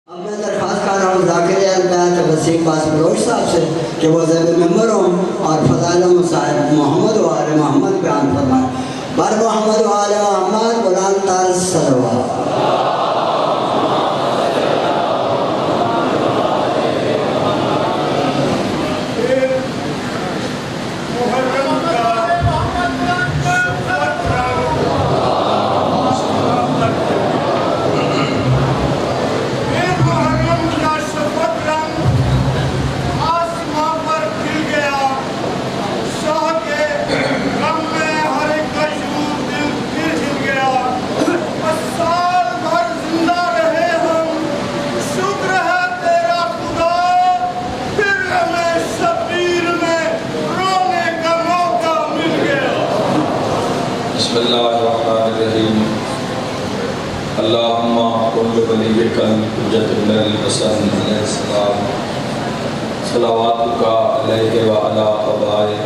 اب میں درخواست کر رہا ہوں ذاکر البیت وسیم باز بلوچ صاحب سے کہ وہ زیب ممبر ہوں اور فضائل مصاحب محمد و آل محمد بیان فرمائیں۔ بر محمد و آل محمد بلند تر صلوات۔ بسم اللہ الرحمن الرحیم اللہم کل ولیک الحجۃ ابن الحسن علیہ السلام صلواتک علیہ وعلی آبائک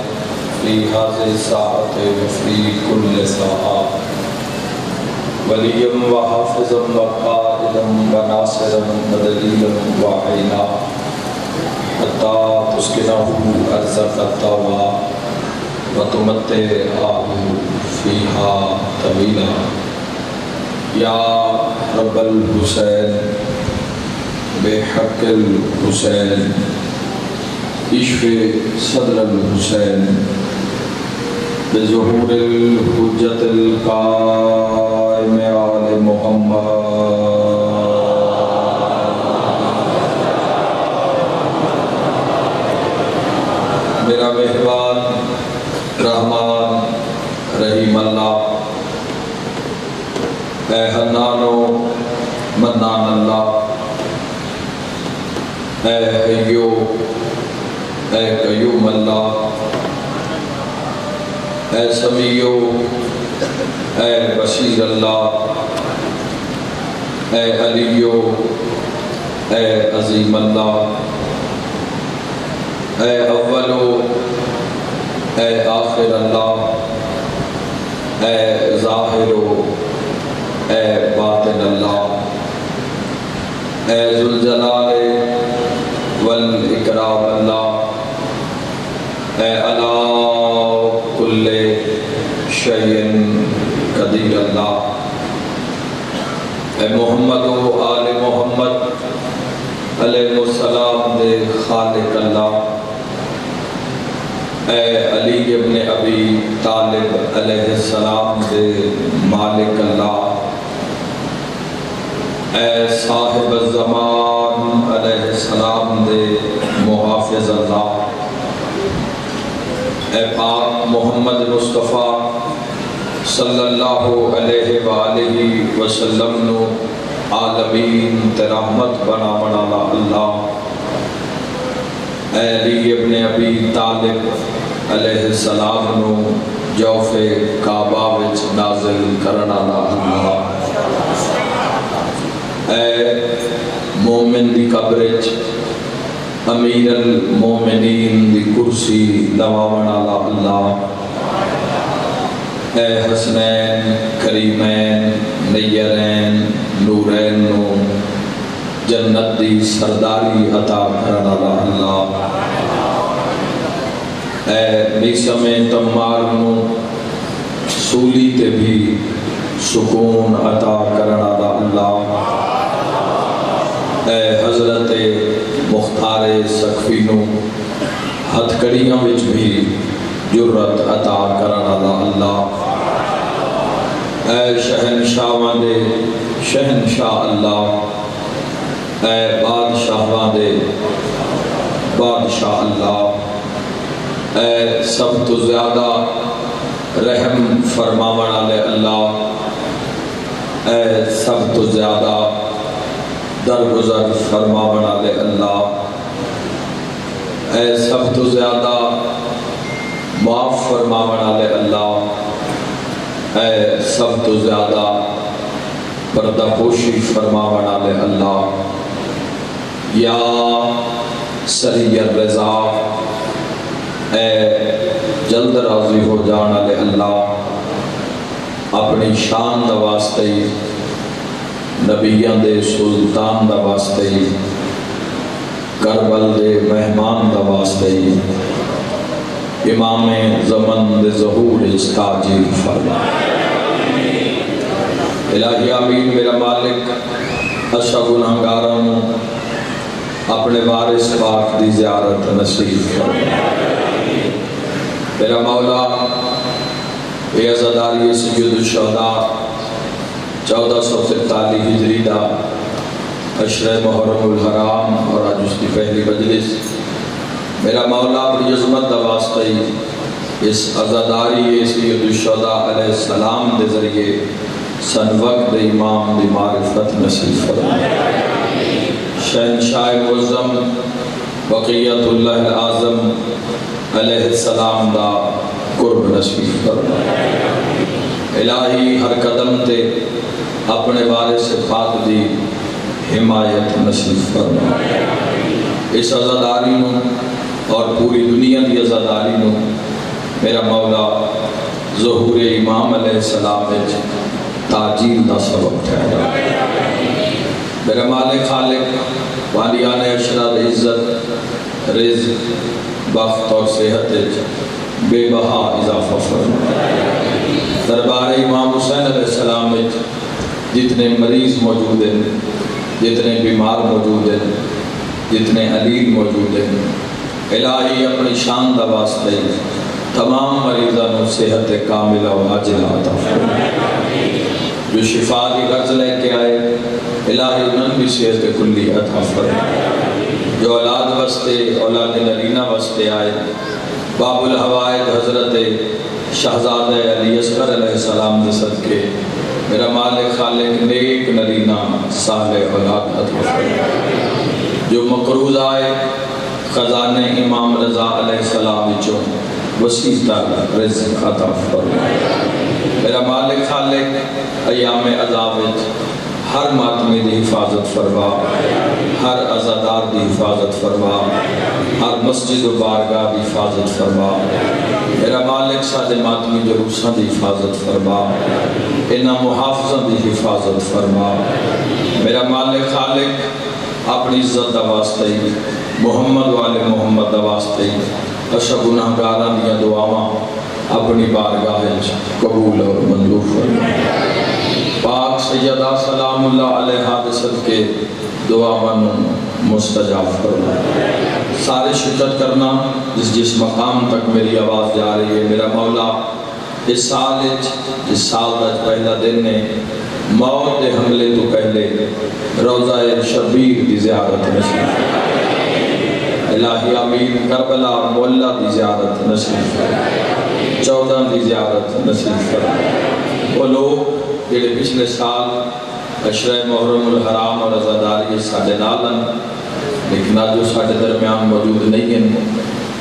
فی ہذہ الساعۃ وفی کل ساعۃ ولیم وحافظا وقائدا وناصرا ودلیلا وعینا حتی تسکنہ ارضک الطوبہ وتمتعہ فیہا طویلا یا رب الحسین بحق الحسین اشف صدر الحسین بظہور الحجت القائم آل محمد۔ میرا مہربان رحمان رحیم اللہ، اے حنان و منان اللہ، اے حیو اے قیوم اللہ، اے سمیع اے بصیر اللہ، اے علی اے عظیم اللہ، اے اول اے آخر اللہ، اے ظاہر اے باطن اللہ، اے ذوالجلال والاکرام اللہ، اے علی کل شیء قدیر اللہ، اے محمد و آل محمد علیہ السلام دے خالق اللہ، اے علی ابن ابی طالب علیہ السلام دے مالک اللہ، اے صاحب الزمان علیہ السلام دے محافظ اللہ، اے پاک محمد مصطفیٰ صلی اللہ علیہ وآلہ وسلم نو عالمین تے رحمت بنا بنا اللہ، اے علی ابن ابی طالب علیہ السلام نو جوف کعبہ وچ نازل کرنا اللہ، اے مومن دی قبرچ امیر المومنین دی کرسی لواونا اللہ، اے حسنین کریمین نیرین نورین نو جنت دی سرداری عطا کرنا اللہ، اے میسم تمار نو سولی تے بھی سکون عطا کرنا اللہ، اے حضرت مختار سقفی نو ہتھ کڑیاں وچ بھی جرت عطا کرنا اللہ، اے شہنشاہ دے شہنشاہ اللہ، اے بادشاہاں دے بادشاہ اللہ، اے سب تو زیادہ رحم فرماون والے اللہ، اے سب تو زیادہ درگزر فرماون والے اللہ، اے سب تو زیادہ معاف فرماون والے اللہ، اے سب تو زیادہ پردہ پوشی فرماون والے اللہ، یا سری الرضا اے جلد راضی ہو جانا لے اللہ، اپنی شان دا واسطے نبیاں دے سلطان دا واسطے ہی، کربل دے مہمان دا واسطے ہی، امام زمن دے ظہور تاجیل فرما۔ الہی آمین۔ میرا مالک اشا گناہگاراں اپنے وارث پاک دی زیارت نصیب فرما۔ میرا مولا اے عزاداری سید الشہداء 1443 ہجری دا عشرہ محرم الحرام اور آج اس کی پہلی مجلس، میرا مولا اپنی عظمت دا واسطہ ہی اس عزاداری سید الشہداء علیہ السلام دے ذریعے سن وقت امام دی معرفت نصیب فرما۔ شہنشاہ معظم بقیت اللہ العظم علیہ السلام دا قرب نصیب فرما۔ الہی ہر قدم تے اپنے وارث پاک دی حمایت نصیب فرما۔ اس عزاداری نو اور پوری دنیا دی عزاداری نو میرا مولا ظہور امام علیہ السلام وچ تاجیل دا سبب ٹھہرا۔ میرا مالک خالق والیان اشراد عزت رزق بخت اور صحت بے بہا اضافہ فرما۔ دربار امام حسین علیہ السلام جتنے مریض موجود ہیں، جتنے بیمار موجود ہیں، جتنے علیل موجود ہیں، الہی اپنی شان دا واسطے تمام مریضوں صحت کاملہ و عاجلہ عطا فرما۔ جو شفا کی غرض لے کے آئے الہی انہوں بھی صحت کلی عطا فرما۔ جو اولاد واسطے اولاد نرینہ واسطے آئے باب الحوائد حضرت شہزادہ علی اصغر علیہ السلام دے صدقے میرا مالک خالق نیک نرینہ صالح اولاد عطا فرما۔ جو مقروض آئے خزانے امام رضا علیہ السلام وچوں وسیع تر رزق عطا فرما۔ میرا مالک خالق ایام عذاب ہر ماتمی دی حفاظت فرما، ہر عزادار دی حفاظت فرما، ہر مسجد و بارگاہ دی حفاظت فرما۔ میرا مالک سادے ماتمی جلوساں دی حفاظت فرما، انہاں محافظاں دی حفاظت فرما۔ میرا مالک خالق اپنی عزت دا واسطے محمد والے محمد دا واسطے اشا گناہگاراں دیاں دعاواں اپنی بارگاہ قبول اور منظور فرما۔ پاک سیدہ سلام اللہ علیہ دے صدقے دعا من مستجاب فرما۔ سارے شرکت کرنا جس مقام تک میری آواز جا رہی ہے میرا مولا اس سال دا پہلا دن نے موت دے حملے تو پہلے روضہ شبیر دی زیارت نصیب فرما۔ الہی آمین۔ کربلا مولا دی زیارت نصیب فرما، 14 دی زیارت نصیب فرما۔ وہ لوگ جڑے پچھلے سال عشرہ محرم الحرام اور عزاداری ساڈے نالن لیکن آج جو ساڈے درمیان موجود نہیں ہیں،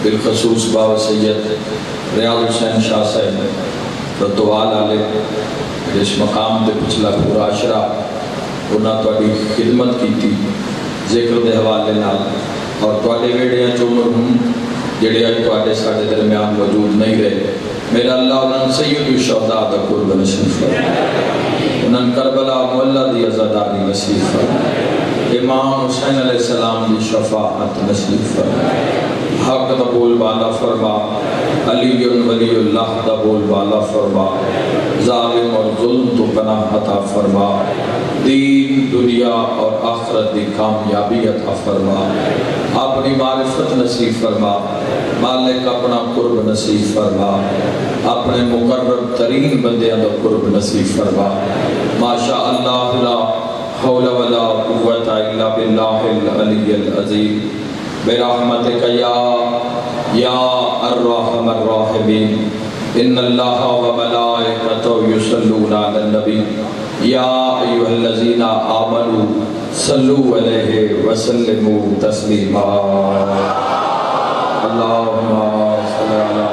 بالخصوص بابا سید ریاض حسین شاہ صاحب رتوال علیہ اس مقام دے پچھلا پورا عشرہ انہاں تواڈی خدمت کی تھی ذکر دے حوالے نال اور تواڈے ویڑیاں چ مرحوم جڑے اج تواڈے ساڈے درمیان موجود نہیں رہے، میرا اللہ انہاں سید الشہداء دا قرب نصیب فرما، انہاں کربلا مولا دی عزاداری نصیب فرما، امام حسین علیہ السلام دی شفاعت نصیب فرما، حق دا بول بالا فرما، علی ولی اللہ دا بول بالا فرما، ظالم اور ظلم تو پناہ عطا فرما، دین دنیا اور آخرت دی کامیابی عطا فرما، اپنی معرفت نصیب فرما، مالک اپنا قرب نصیب فرما، اپنے مقرب ترین بندیاں دا قرب نصیب فرما۔ ماشاء اللہ لا حول ولا قوت الا باللہ العلی العظیم برحمتک یا ارحم الراحمین۔ ان اللہ و ملائکتہ یصلون علی النبی یا ایھا الذین آمنوا صلوا علیہ وسلموا تسلیما۔ اللہم صلی علی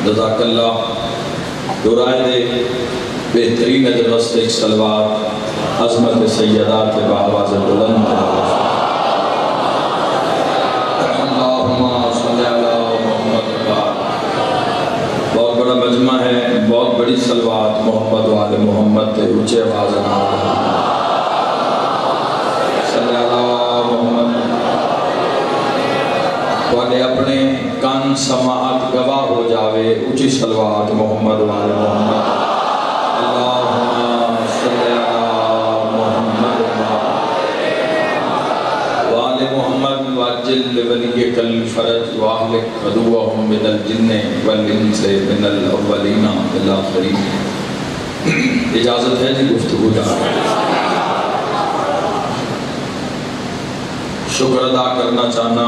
جزاک اللہ۔ دورائے دے بہترین اجر واسطے ایک صلوات عظمت سیدات بآواز بلند اللہم صلی علی محمد۔ بہت بڑا مجمع بڑی صلوات محمد والے محمد تے اونچے آواز نال صلی اللہ محمد والے اپنے کان سماعت گواہ ہو جاوے اونچی صلوات محمد والے محمد اللہم صلی اللہ محمد والے محمد واجل لولیک الفرج واہلک عدوہم من الجن والانس من الاولین والآخرین۔ اجازت ہے جی گفتگو جانا شکر ادا کرنا چاہنا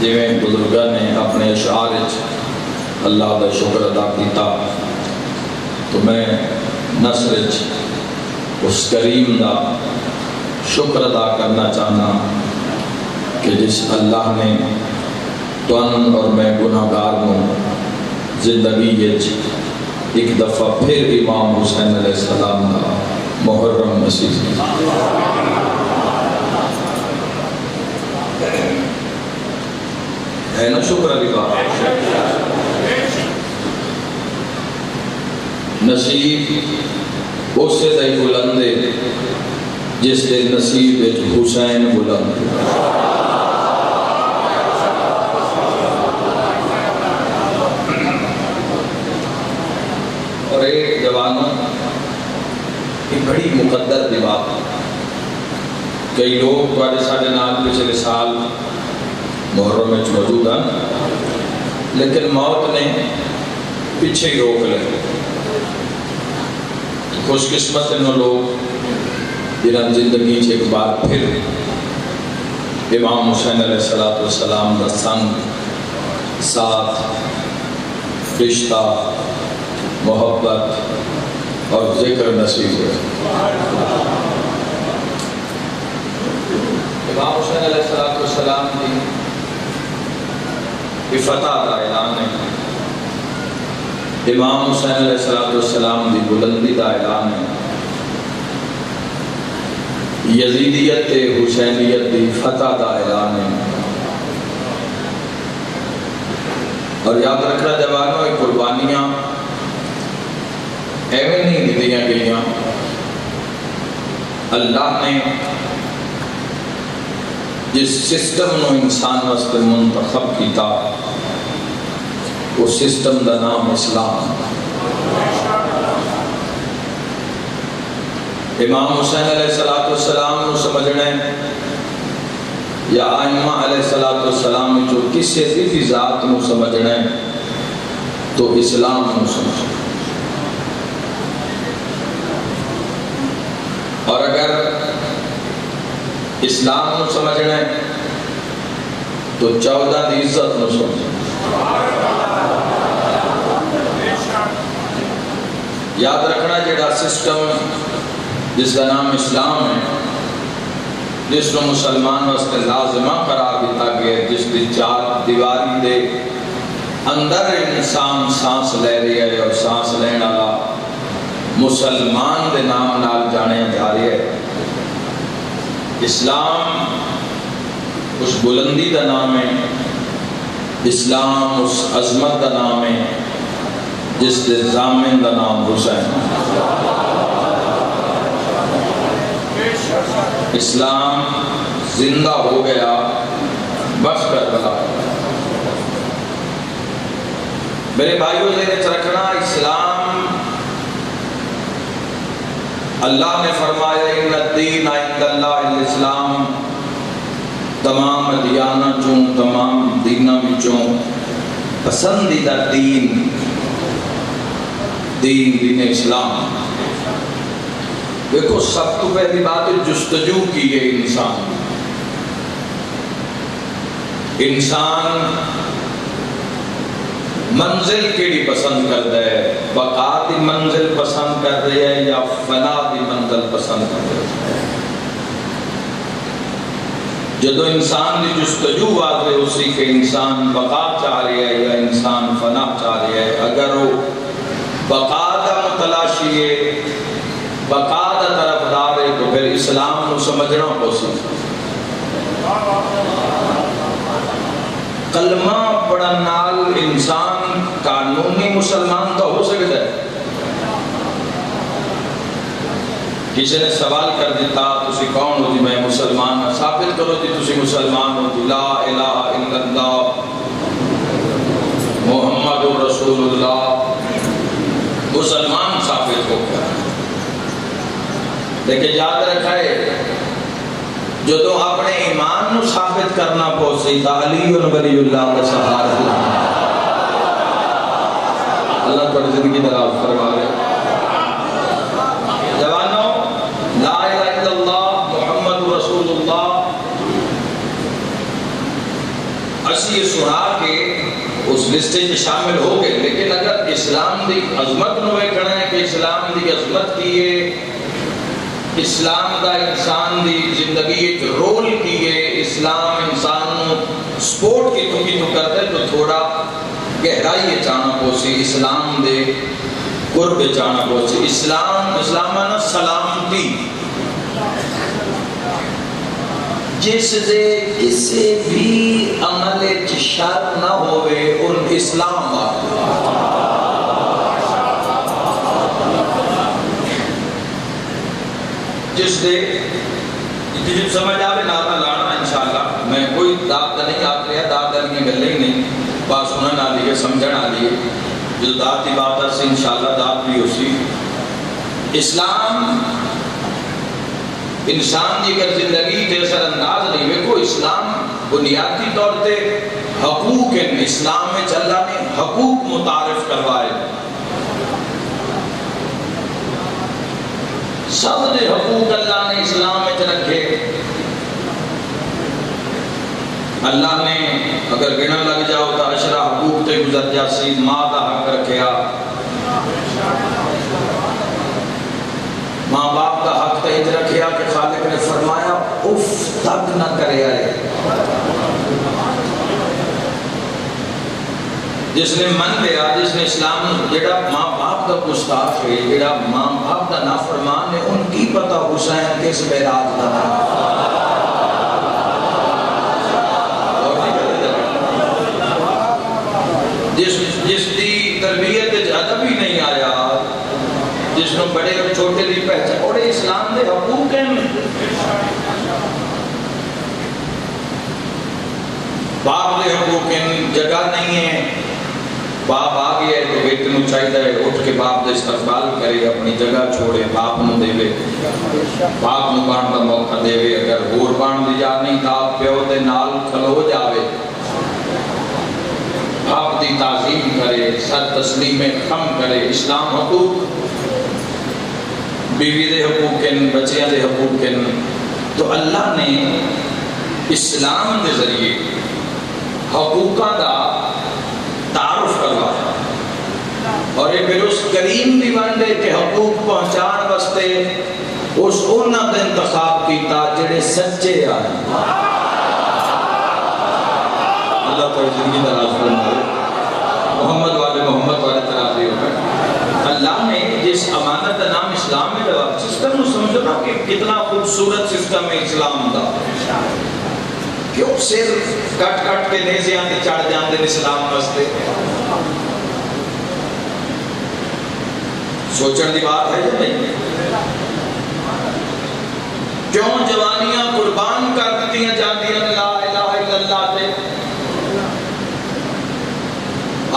جویں بزرگاں نے اپنے اشعار اللہ دا شکر ادا کیتا تو میں نثر اس کریم دا شکر ادا کرنا چاہنا کہ جس اللہ نے تن اور میں گناہگار ہوں زندگی ایک دفعہ پھر امام حسین علیہ السلام دا محرم نصیب ہے نا شکر علی بات نصیب اس سے دائی بلندے جس دے نصیب حسین بلند اور ایک جوانوں ایک بڑی مقدر دی بات کئی لوگ توڑے ساڑھے نال پچھلے سال محرم میں موجود ہیں لیکن موت نے پیچھے ہی روک لے خوش قسمت انہوں لوگ جنہاں زندگی ایک بار پھر امام حسین علیہ السلام دا سنگ ساتھ رشتہ محبت اور ذکر نصیب ہوئے۔ امام حسین علیہ السلام کی فتح دا اعلان ہے، امام حسین علیہ السلام دی بلندی دا اعلان ہے، یزیدیت حسینیت دی فتح دا اعلان ہے۔ اور یاد رکھنا جوانوں ایک قربانیاں ایویں نہیں دیا گئیاں، اللہ نے جس سسٹم نو انسان واسطے منتخب کیتا اس سسٹم دا نام اسلام۔ امام حسین علیہ السلام نو سمجھنے یا ائمہ علیہ السلام جو کسی بھی ذات نو سمجھنے تو اسلام نو سمجھنے، اور اگر اسلام نو سمجھنے تو 14 دی عزت نو سمجھنے۔ یاد رکھنا جڑا سسٹم جس کا نام اسلام ہے، جس کو مسلمان واسطے لازمہ قرار دیتا گیا، جس دی 4 دیواری دے اندر انسان سانس لے رہی ہے اور سانس لینے والا مسلمان دے نام نال جانے جا رہی ہے۔ اسلام اس بلندی دا نام ہے، اسلام اس عظمت دا نام ہے جس دے ضامن دا نام حسین۔ اسلام زندہ ہو گیا بس کربلا۔ میرے بھائیوں ذہن رکھنا، اسلام اللہ نے فرمایا ان الدین عند اللہ الاسلام، تمام دیانتوں تمام دینوں وچوں پسندیدہ دین اسلام۔ دیکھو سب تو پہلی بات جستجو کی ہے انسان منزل کیڑی پسند کرتا ہے، بقا دی منزل پسند کر رہی ہے یا فنا دی منزل پسند کر رہی ہے۔ جدو انسان دی جستجو واضح اسی کہ انسان بقا چاہ رہی ہے یا انسان فنا چاہ رہی ہے، اگر وہ بقا دا متلاشی ہے، بقا دا طرفدار ہے، تو پھر اسلام نو سمجھنا پوسیبل۔ کلمہ پڑھن نال انسان قانونی مسلمان تو ہو سکتا ہے، کسی نے سوال کر دیتا تسی کون ہو جی میں مسلمان ہوں، ثابت کرو جی تسی مسلمان ہو جی لا الہ الا اللہ محمد رسول اللہ، مسلمان ثابت ہو گیا۔ لیکن یاد رکھائے جو تو اپنے ایمان نو ثابت کرنا پوسی تا علی ولی اللہ کا سہارا اللہ پر زندگی دراز فرما رہے۔ جوانوں لا الہ الا اللہ محمد رسول اللہ اسی سنا کے اس لسٹے میں شامل ہو گئے، لیکن اگر اسلام دی عظمت نو ویکھنا ہے کہ اسلام دی عظمت کی ہے، اسلام دا انسان دی زندگی ایک رول کی ہے، اسلام انسان نو سپورٹ کی تو کرتے تو تھوڑا گہرائی جانا پوسی اسلام دے قرب جانا پوسی۔ اسلامانہ سلامتی جس دے کسی بھی عمل شر نہ ہوئے ان اسلام جس دے جب سمجھ آوے ناتا لانا انشاءاللہ میں کوئی داد نہیں آت رہا، داد دلیاں گلے ہی نہیں، بات سنن آلی ہے سمجھن آلی ہے، جو داد کی بات ہے سے انشاءاللہ داد بھی ہوسی۔ اسلام انسان دی اگر زندگی تے اثر انداز نہیں ہوئے کو اسلام بنیادی طور تے حقوق ہیں، اسلام میں اللہ نے حقوق متعارف کروائے، سب دے حقوق اللہ نے اسلام میں رکھے۔ اللہ نے اگر گنا لگ جاؤ تو عشرہ حقوق تے گزر جاسی، ماں دا حق رکھیا، ماں باپ کا حق تہید رکھیا کہ خالق نے فرمایا اف تک نہ کرے آئے۔ جس نے من لیا، جس نے اسلام جڑا ماں باپ کا گستاخ ہے، جڑا ماں باپ کا نافرمان ہے، ان کی پتہ حسین کس بیرات کا ہے۔ جس دی تربیت ادب ہی نہیں آیا، جس نے بڑے اور چھوٹے دی پہچان، اور اسلام دے حقوق ہیں۔ باپ دے حقوق ہیں، جگہ نہیں ہے، باپ آ گیا ہے تو بیٹے نو چاہیے ہے اٹھ کے باپ دے استقبال کرے، اپنی جگہ چھوڑے، باپ نو دے وے، باپ نو بان دا موقع دے وے، اگر گور بان دی جا نہیں تھا پیو دے نال کھلو جاوے، باپ دی تعظیم کرے، سر تسلیم خم کرے۔ اسلام حقوق، بیوی دے حقوق ہیں، بچیاں دے حقوق ہیں، تو اللہ نے اسلام دے ذریعے حقوقہ دا تعارف کروایا، اور یہ پھر اس کریم دی وانڈے کہ حقوق پہنچان واسطے اس انہاں دا انتخاب کیتا جڑے سچے آئے۔ اللہ پر زندگی دراز فرمائے، محمد والے محمد والے تراضی ہوگا۔ اللہ نے جس امانت کا نام اسلام میں لگا، سسٹم نو سمجھو نا کہ کتنا خوبصورت سسٹم ہے اسلام دا، کیوں سر کٹ کٹ کے نیزیاں تے چڑھ جاندے اسلام واسطے؟ سوچن دی بات ہے یا نہیں؟ کیوں جوانیاں قربان کر دیتیاں جاندیاں لا الہ الا اللہ تے؟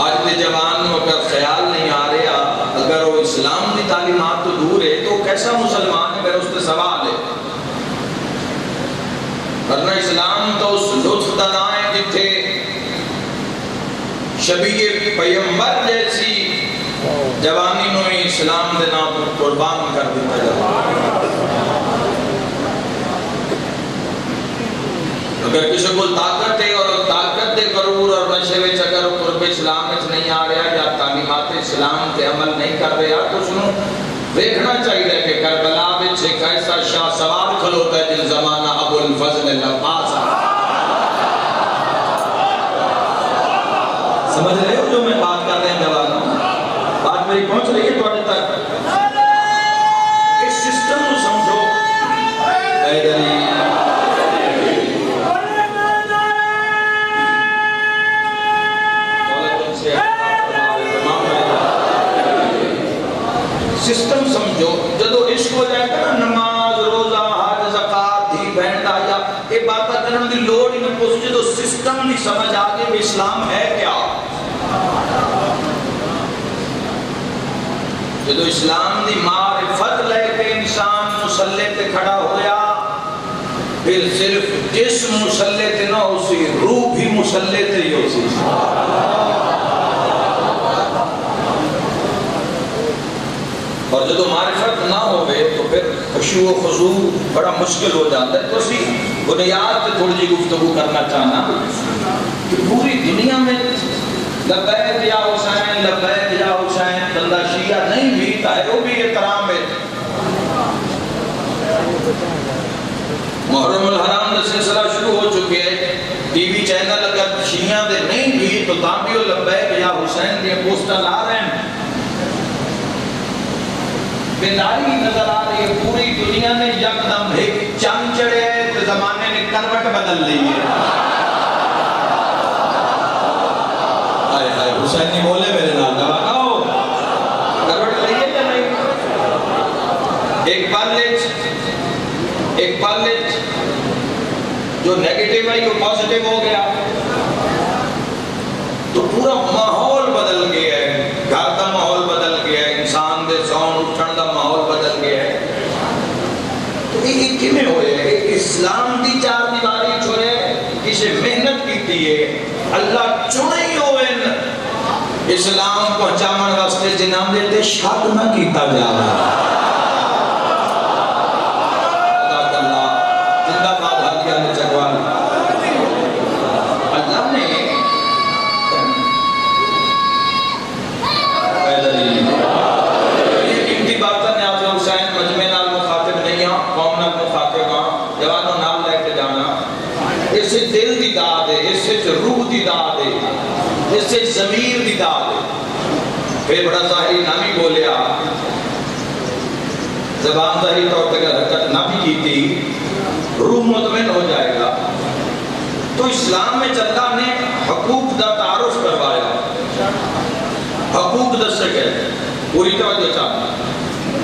آج دے جوان نو اگر خیال نہیں آ رہا، اگر وہ اسلام دی تعلیمات تو دور ہے تو کیسا مسلمان ہے؟ میرا اس سے سوال ہے۔ ورنہ اسلام تو اس لطف دا نام ہے جتھے شبیہ پیغمبر جیسی جوانی نو اسلام دے نام پر قربان کر دیتا جاتا۔ اگر کسی کو طاقت ہے اور طاقت دے غرور اور نشے وچ اگر قرب اسلام وچ نہیں آ رہا یا تعلیمات اسلام تے عمل نہیں کر رہا تو اس نو دیکھنا چاہیے کہ کربلا وچ ایک ایسا شاہ سوار کھلوتا ہے جن زمانہ ابو الفضل العباس۔ سمجھ رہے ہو جو میں بات کر رہے ہیں جوانوں؟ بات میری پہنچ رہی ہے تھوڑے تک؟ اس سسٹم کو سمجھو۔ سسٹم سمجھو، جدو عشق ہو جائے گا نا اس جو سسٹم نہیں سمجھ آگے بھی اسلام ہے کیا. جدو اسلام دی معرفت لے کے انسان مسلح تے کھڑا ہویا پھر صرف جسم مسلح تے نہ ہو سی روح بھی مسلح تے ہی ہو سی. اور جدو معرفت نہ ہوئے تو پھر خشوع و خضوع بڑا مشکل ہو جاتا ہے. تو اسی بنیاد پہ تھوڑی جی گفتگو کرنا چاہنا کہ پوری دنیا میں لبیک یا حسین لبیک یا حسین بندہ شیعہ نہیں بھی ہے وہ بھی احترام ہے. محرم الحرام کا سلسلہ شروع ہو چکے ہیں. ٹی وی چینل اگر شیعہ دے نہیں بھی تو تاں بھی وہ لبیک یا حسین دے پوسٹر لا رہے ہیں. بیداری نظر آ رہی ہے پوری دنیا میں یکدم ایک چند چڑھے تو زمانے نے کروٹ بدل لی ہے. آئے آئے حسین نہیں بولے میرے نال جوان آؤ کروٹ لئیے یا نہیں. ایک پالج جو نیگیٹیو ہے وہ پازیٹیو ہو گیا تو پورا ماحول بدل گیا ہے. گھر کا ماحول بدل گیا ہے. انسان دے سون اٹھن دا ماحول بدل گیا ہے. تو یہ کیویں ہوئے ایک اسلام دی چار دیواری چھوڑے کسے محنت کیتی ہے اللہ چنے ہی ہوئے اسلام پہنچامن واسطے جنہاں دے تے شک نہ کیتا جاوے. اس سے ضمیر دی داد ہے. پھر بڑا ظاہری نہ بھی بولیا زبان ظاہری طور پر اگر حرکت نہ بھی کی تھی روح مطمئن ہو جائے گا. تو اسلام میں اللہ نے حقوق دا تعارف کروایا. حقوق دسے گئے پوری توجہ چاہتا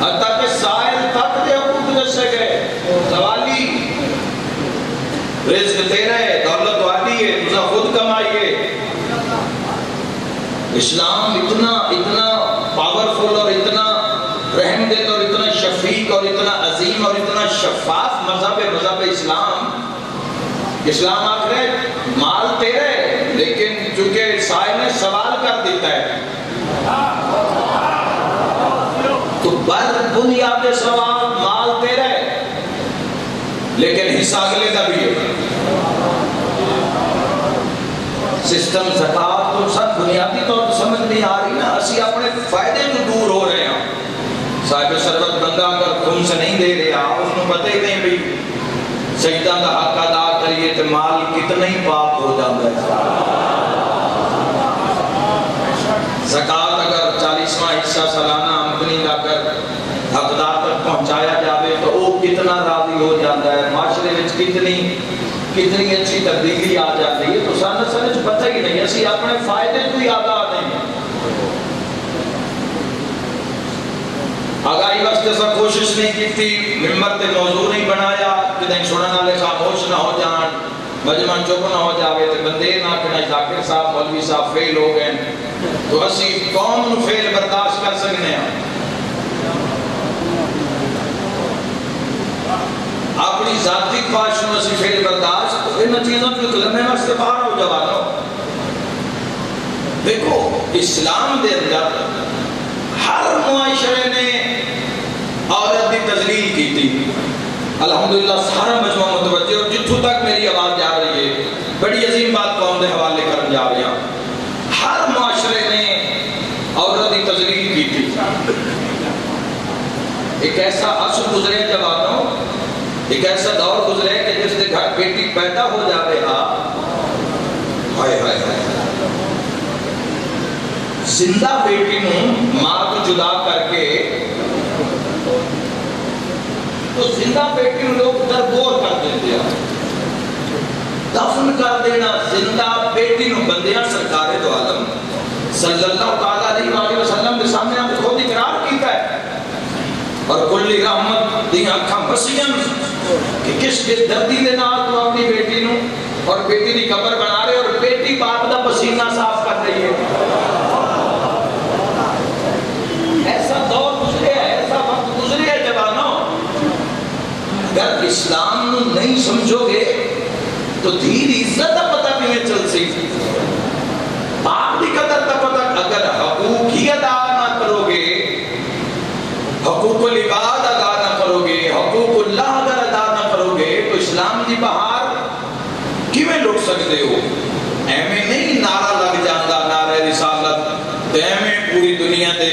حتیٰ کہ سائل تک دے حقوق دسے گئے. سوالی رزق تیرا ہے دولت والی ہے تجھا خود کمائیے. اسلام اتنا پاورفل اور اتنا رحم دل اور اتنا شفیق اور اتنا عظیم اور اتنا شفاف مذہب اسلام آخر مال تیرا ہے لیکن چونکہ سائل نے سوال کر دیتا ہے تو بر بنیاد سوال مال تیرا ہے لیکن حصہ اگلے کا بھی ہے. سسٹم زکاة تو سب بنیادی طور پر سمجھ نہیں آ رہی نا. اسی اپنے فائدے تو دور ہو رہے ہیں. صاحب ثروت بندہ اگر تم سے نہیں دے رہا اس کو پتہ ہی نہیں بھی سجدہ کا حق ادا کریے تو مال کتنا ہی پاک ہو جاتا ہے. زکاة اگر 40واں حصہ سالانہ آمدنی کا کر حقدار تک پہنچایا جاوے تو وہ کتنا راضی ہو جاتا ہے. معاشرے میں کتنی اچھی تبدیلی آ جاتی ہے. تو سانہ سنج پتہ ہی نہیں اسی اپنے فائدے تو ہی آدھا نہیں. آگاہی واسطے سب کوشش نہیں کی تھی ممبر تے موضوع نہیں بنایا کہ دیں سنن والے خاموش نہ ہو جان مجمع چپ نہ ہو جاوے تے بندے نہ کہ ذاکر صاحب مولوی صاحب فیل ہو گئے. تو اسی قوم نو فیل برداشت کر سکنے ہیں. اپنی ذاتی خواہش میں اسی فیل برداشت ان چیزوں کو لمحے واسطے باہر ہو جوانو. دیکھو اسلام دے اندر ہر معاشرے نے عورت کی تذلیل کی تھی. الحمدللہ سارا مجمع متوجہ اور جتھوں تک میری آواز جا رہی ہے بڑی عظیم بات قوم دے حوالے کرنے جا رہے ہیں. ہر معاشرے نے عورت کی تذلیل کی تھی. ایک ایسا عصر گزرے جوانوں ایک ایسا دور گزرے کہ جس کے گھر بیٹی پیدا ہو جاوے ہائے ہائے ہائے زندہ بیٹی نوں ماں کو جدا کر کے تو زندہ بیٹی نوں لوگ دربور کر دیتے ہیں. دفن کر دینا زندہ بیٹی نوں بندیاں سرکار دو عالم صلی اللہ علیہ وسلم کے سامنے آپ خود اقرار کیتا ہے اور کلی رحمت دیاں اکھاں بسیاں کہ کس دردی دے نال تو اپنی بیٹی نوں اور بیٹی دی قبر بنا رہے اور بیٹی باپ دا پسینہ صاف کر رہی ہے. ایسا دور گزرے ہے، ایسا وقت گزرے ہے جوانوں. اگر اسلام نو نہیں سمجھو گے تو دین عزت دا پتہ بھی میں چل سی. باپ دی قدر دا پتہ اگر حقوق ہی ادا نہ کرو گے، حقوق العباد ادا نہ کرو گے، حقوق اللہ اگر ادا نہ کرو گے تو اسلام دی بہار کیویں لٹ سکتے ہو؟ ایویں نہیں نعرہ لگ جاندہ نعرہ رسالت تے ایویں پوری دنیا دے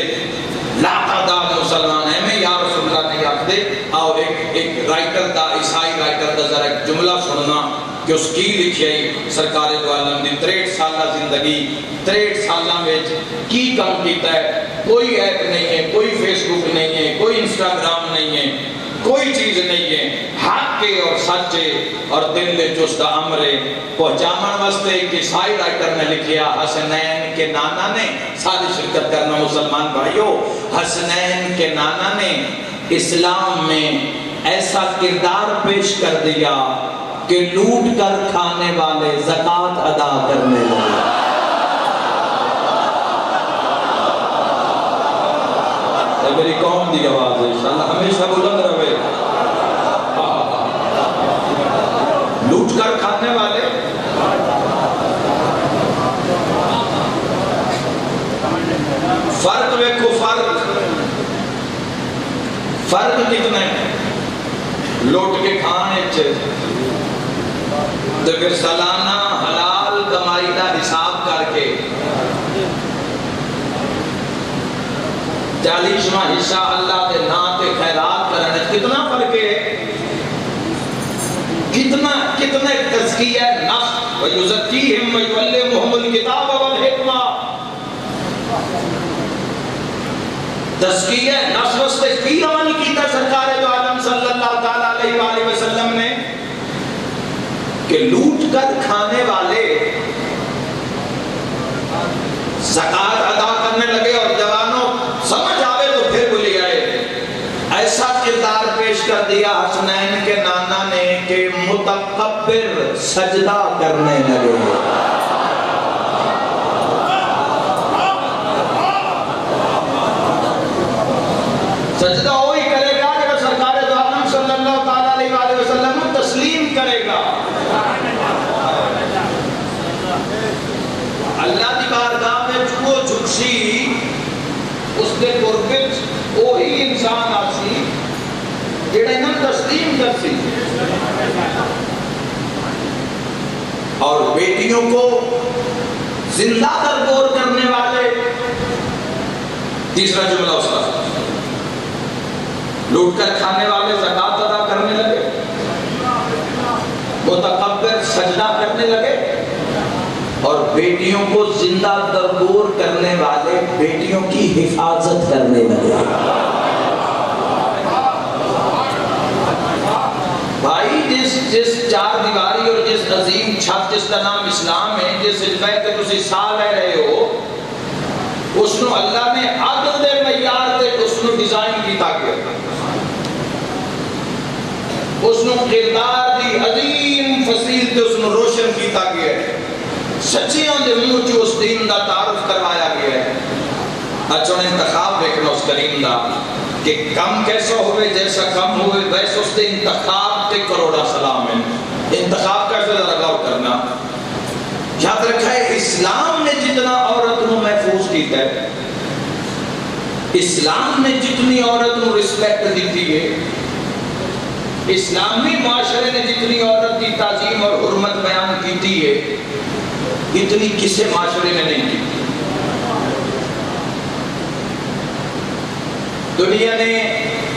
لاقدار مسلمان ایویں یا رسول اللہ نہیں آکھدے. آؤ ایک رائٹر دا، عیسائی رائٹر دا ذرا ایک جملہ سننا کہ اس کی لکھی ہے سرکار دو عالم دی 63 سالہ زندگی، 63 سالہ میں کی کام کیتا ہے. کوئی ایپ نہیں ہے، کوئی فیس بک نہیں ہے، کوئی انسٹاگرام نہیں ہے، کوئی چیز نہیں ہے. حق کے اور سچے اور دل دے جست امرے پہنچامن واسطے ایک عیسائی رائٹر نے لکھیا. حسنین کے نانا نے، ساری شرکت کرنا مسلمان بھائیو، حسنین کے نانا نے اسلام میں ایسا کردار پیش کر دیا کہ لوٹ کر کھانے والے زکوٰۃ ادا کرنے لگے. میری قوم دی آواز ہے، انشاءاللہ ہمیشہ بلند رہے. لوٹ کر کھانے والے فرق ویکھو، فرق کتنا ہے لوٹ کے کھانے چھے تو پھر سالانہ حلال کمائی دا حساب کر کے 40واں حصہ اللہ کے نام تے خیرات کرنے. کتنا فرق ہے، کتنا تزکیہ نفس. وَيُزَكِّيهِمْ وَيُعَلِّمُهُمُ الْكِتَابَ وَالْحِکْمَةَ. تزکیہ نفس واسطے کی عمل کیتا سرکار دو عالم صلی اللہ تعالیٰ علیہ وآلہ وسلم نے کہ لوٹ کر کھانے والے زکوٰۃ ادا کرنے لگے. اور جوانوں سمجھ آوے تو پھر بھولی آئے. ایسا کردار پیش کر دیا حسنین کے نانا نے کہ متکبر سجدہ کرنے لگے. سجدہ وہی کرے گا کہ سرکار دو عالم صلی اللہ تعالیٰ علیہ وآلہ وسلم تسلیم کرے گا. اللہ دی بارگاہ میں جو جھکسی اس کے قربت وہی انسان آسی جڑا انہوں تسلیم کرسی. اور بیٹیوں کو زندہ درگور کرنے والے، تیسرا جملہ اس کا، لوٹ کر کھانے والے زکوٰۃ ادا کرنے لگے، متکبر سجدہ کرنے لگے، اور بیٹیوں کو زندہ درگور کرنے والے بیٹیوں کی حفاظت کرنے لگے. بھائی جس چار دیواری اور جس عظیم چھت جس کا نام اسلام ہے، جس علمہ کے تسی سا لے رہے ہو، اس نو اللہ نے عدل دے معیار تے اس نو ڈیزائن کیتا گیا. اس نو کردار دی عظیم فصیل تے اس نو روشن کیتا گیا ہے. سچیاں دے منہ چ اس دین دا تعارف کروایا گیا ہے. اچھا انتخاب دیکھنا اس کریم دا کہ کم کیسا ہوئے، جیسا کم ہوئے ویسے اس دے انتخاب تے کروڑا سلام ہے. انتخاب کیسے ذرا غور کرنا. یاد رکھا ہے اسلام نے جتنا عورت نو محفوظ کیتا ہے، اسلام نے جتنی عورت نو رسپیکٹ دیتی ہے، اسلامی معاشرے نے جتنی عورت کی تعظیم اور حرمت بیان کیتی ہے، اتنی کسے معاشرے نے نہیں کی. دنیا نے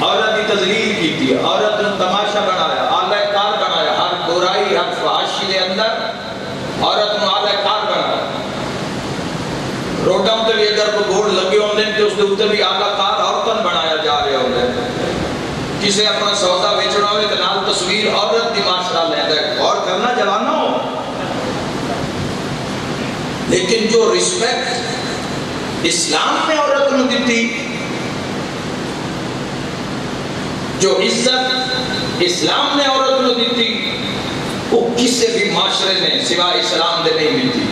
عورت کی تذلیل کی تھی، عورت نے تماشا بنایا، اعلی کار بنایا. ہر برائی، ہر فحاشی دے اندر عورت نے اعلی کار بنایا. روڈوں تے بھی اگر کوئی بورڈ لگے ہوندے تے اس دے اوتے بھی اعلی کار عورتاں بنایا جا رہے ہوندے. کسے اپنا سودا بیچنا ہوئے تے نال تصویر عورت دی معاشرہ لیندا ہے. غور کرنا جوانوں. لیکن جو رسپیکٹ اسلام نے عورت نو دیتی، جو عزت اسلام نے عورت نو دیتی، وہ کسی بھی معاشرے میں سوائے اسلام دے نہیں ملتی.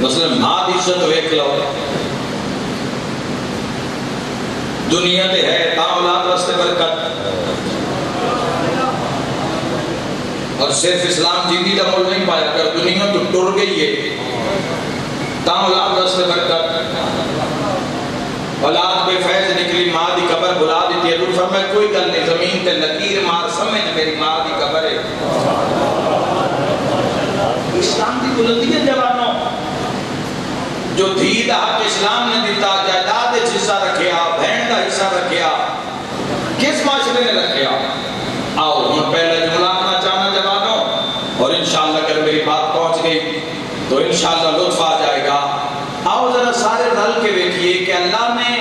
مثلا ماں دی عزت ویکھ لو دنیا تے ہے تا اولاد واسطے برکت اور صرف اسلام جیندی دا مول نہیں پایا کر دنیا تو ٹر گئی ہے تا اولاد واسطے برکت اولاد بے فیض نکلی ماں دی قبر بلا دیتی ہے. حضور فرمائے کوئی گل نہیں زمین تے لکیر مار سمجھ میری ماں دی قبر ہے. اسلام دی بلندی ہے جوانوں جو دھی دا حق اسلام نے دیتا جائیداد وچ حصہ رکھیا بہن دا حصہ رکھیا کس معاشرے نے رکھیا. آؤ ہم پہلے جملہ اپنا چاہنا جوانوں اور انشاءاللہ اگر میری بات پہنچ گئی تو انشاءاللہ لطف آ جائے گا. آؤ ذرا سارے رل کے دیکھیے کہ اللہ نے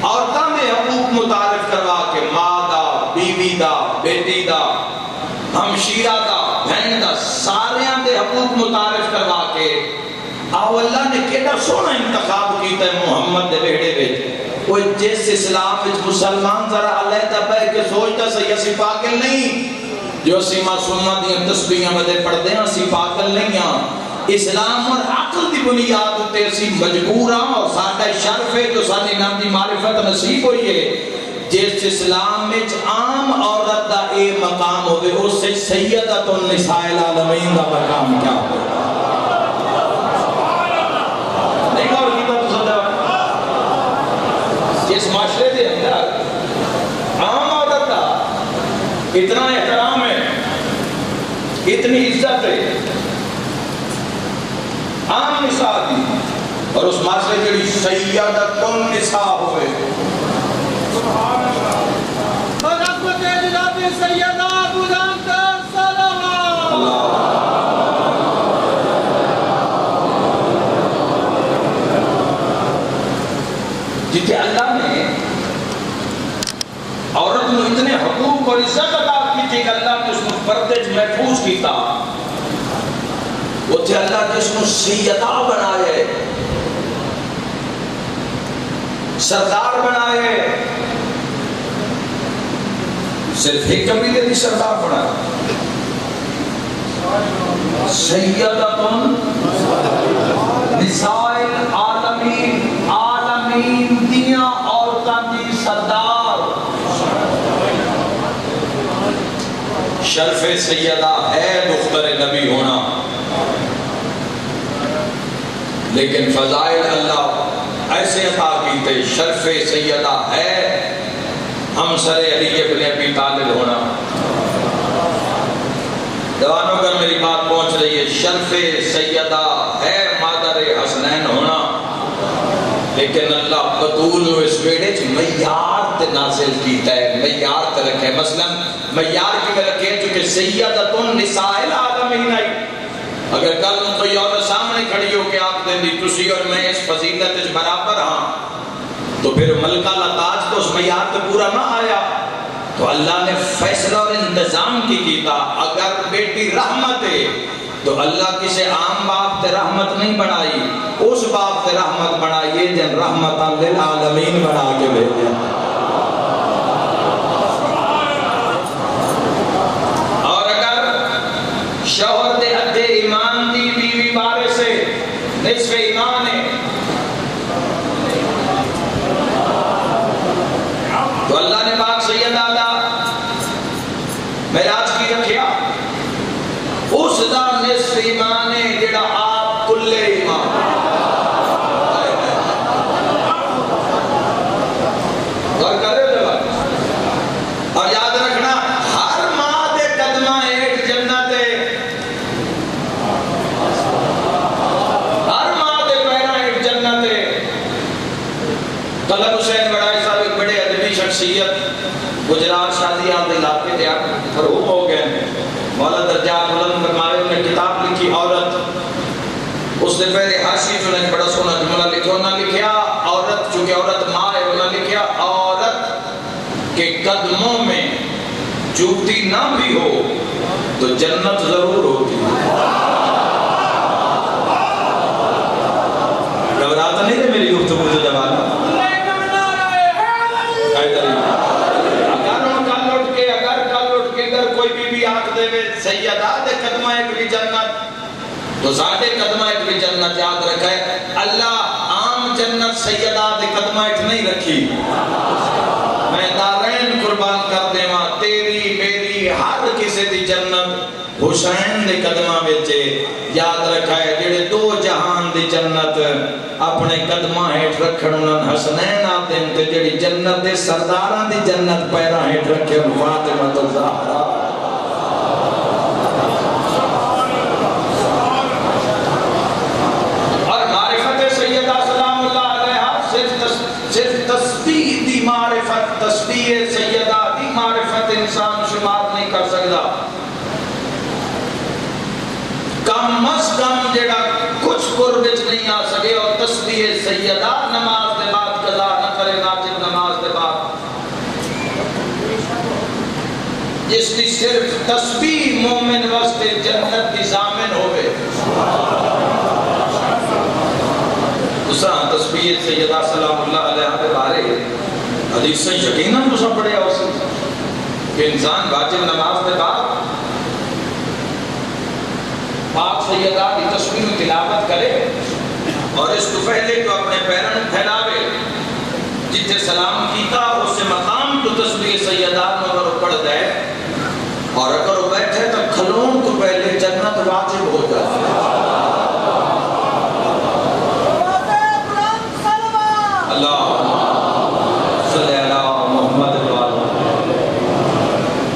عورتوں میں حقوق متعارف کروا کے ماں دا بیوی دا بیٹی دا ہمشیرہ دا بہن دا ساریاں دے حقوق متعارف کروا کے آؤ اللہ نے کیڑا سونا انتخاب کیتا ہے محمد دے بیڑے وچ. وہ جس اسلام وچ مسلمان ذرا علیحدہ بیٹھ کے سوچتا سی اسی پاگل نہیں جو اسی معصومہ دیاں تسبیحاں ودے پڑھدے ہیں اسی پاگل نہیں ہاں. اسلام اور عقل دی بنیاد تے اسی مجبور ہاں اور ساڈا شرف ہے جو ساری نام دی معرفت نصیب ہوئی ہے. جس اسلام وچ عام عورت دا اے مقام ہوئے اس سے سیدۃ النساء العالمین دا مقام کیا ہوئے. جس معاشرے دے اندر عام عورت کا اتنا احترام ہے اتنی عزت ہے عام نساء دی اور اس معاشرے جڑی سیدۃ النساء ہوئے جتنے اللہ نے عورت نے اتنے حقوق اور عزت عطا کی تھی کہ اللہ نے اس کو پردے محفوظ کیتا وہ تھے اللہ نے اس کو سیدہ بنائے سردار بنائے صرف ایک قبیلے کی سردار بنائے سیدۃ نساء العالمین عالمین دیاں عورتاں دی سردار شرف سیدہ ہے دختر نبی ہونا لیکن فضائل اللہ ایسے عطا کیتے شرف سیدہ ہے ہمسر علی ابن ابی طالب ہونا. جوانوں کا میری بات پہنچ رہی ہے شرف سیدہ ہے مادر حسنین ہونا لیکن اللہ بطول نو اس بیڑے چ معیار تے نازل کیتا ہے معیار تے رکھے. مثلا معیار کی میں رکھے چونکہ سیدۃ النساء العالمین آئی اگر کل کوئی اور سامنے کھڑی ہو کے آپ دیں دی تسی اور میں اس فضیلت وچ برابر ہاں تو پھر ملکہ لتاج تو اس معیار تے پورا نہ آیا. تو اللہ نے فیصلہ اور انتظام کی کیتا اگر بیٹی رحمت ہے تو اللہ کسے عام باپ تے رحمت نہیں بنائی اس باپ تے رحمت بنائیے جن رحمت للعالمین بنا کے بھیجے. اور اگر شوہر دے ادھے ایمان دی بیوی بارے سے نصف ایمان ہے تو اللہ نے پاک سید آدھا معراج کی رکھیا اس دا نصف ایمان ہے جڑا آپ کلے ایمان غور کر رہے ہو جب اور یاد رکھنا ہر ماں دے قدمہ ایک جنت ہے ہر ماں دے پیرا ایک جنت ہے. طلب حسین بڑائی صاحب ایک بڑے ادبی شخصیت گجرات شادی آپ علاقے دے فروغ ہو گئے مولا درجات بلند فرمائے انہوں نے کتاب لکھی عورت اس نے پہلے حاشیے جو نے بڑا سونا جملہ لکھا انہوں نے لکھیا عورت چونکہ عورت ماں ہے انہوں نے لکھیا عورت کے قدموں میں جوتی نہ بھی ہو تو جنت ضرور ہوتی. گھبراتا نہیں تھے میری گفتگو سے جواب اگر کل اٹھ کے کوئی بی بی آنکھ دے سیدہ دے قدمہ ایک بھی جنت تو ساڑھے قدمہ ایک بھی جنت یاد رکھے اللہ عام جنت سیدہ دے قدمہ ایک نہیں رکھی میں دارین قربان کر دے ماں تیری میری ہر کسی دی جنت حسین دے قدمہ بیچے یاد رکھا ہے جڑے دو جہان دی جنت اپنے قدمہ ہیٹ رکھن انہوں حسنین آتے ہیں جڑی جنت دے سرداران دی جنت پیرا ہیٹ رکھے فاطمہ الزہرا اور معرفت سیدہ سلام اللہ علیہ صرف تسبیح دی معرفت تسبیح سیدہ دی معرفت انسان شمار نہیں کر سکتا کم از کم جڑا کچھ قربت نہیں آ سکے اور تسبیح سیدہ نماز دے بعد قضا نہ کرے ناجب نماز دے بعد جس کی صرف تسبیح مومن واسطے جنت کی ضامن ہوئے دوسرا تسبیح سیدہ سلام اللہ علیہ کے بارے حدیث سے یقیناً دوسرا پڑے ہو سکتا کہ انسان واجب نماز دے بعد پاک سیدہ کی تسبیح تلاوت کرے اور اس کو پہلے تو اپنے پیرن پھیلاوے جتے سلام کیتا اس سے مقام تو تسبیح سیدہ اگر پڑھ دے اور اگر وہ بیٹھے تو کھلون تو پہلے جنت واجب ہو جائے اللہ صلی اللہ محمد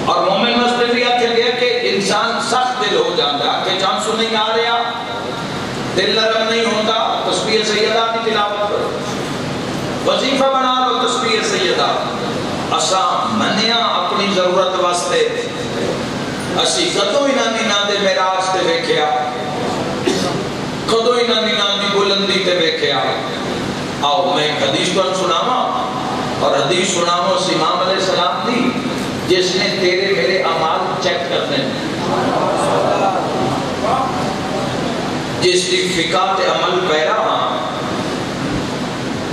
اور مومن مصطفیہ کے لئے کہ انسان سخت دل ہو جاتا ہے کہ جان سو نہیں آ رہا دل نرم نہیں ہوتا تسبیح سیدہ کی تلاوت کرو وظیفہ بنا لو تسبیح سیدہ اساں منیا اپنی ضرورت واسطے اسی کدو ہی نہ دے معراج تے ویکھیا کدو ہی نہ دی بلندی تے ویکھیا آؤ میں ایک حدیث کو سناواں اور حدیث سناواں اس امام علیہ السلام دی جس نے تیرے میرے اعمال چیک کرنے جس کی فقہ تے عمل پیرا ہاں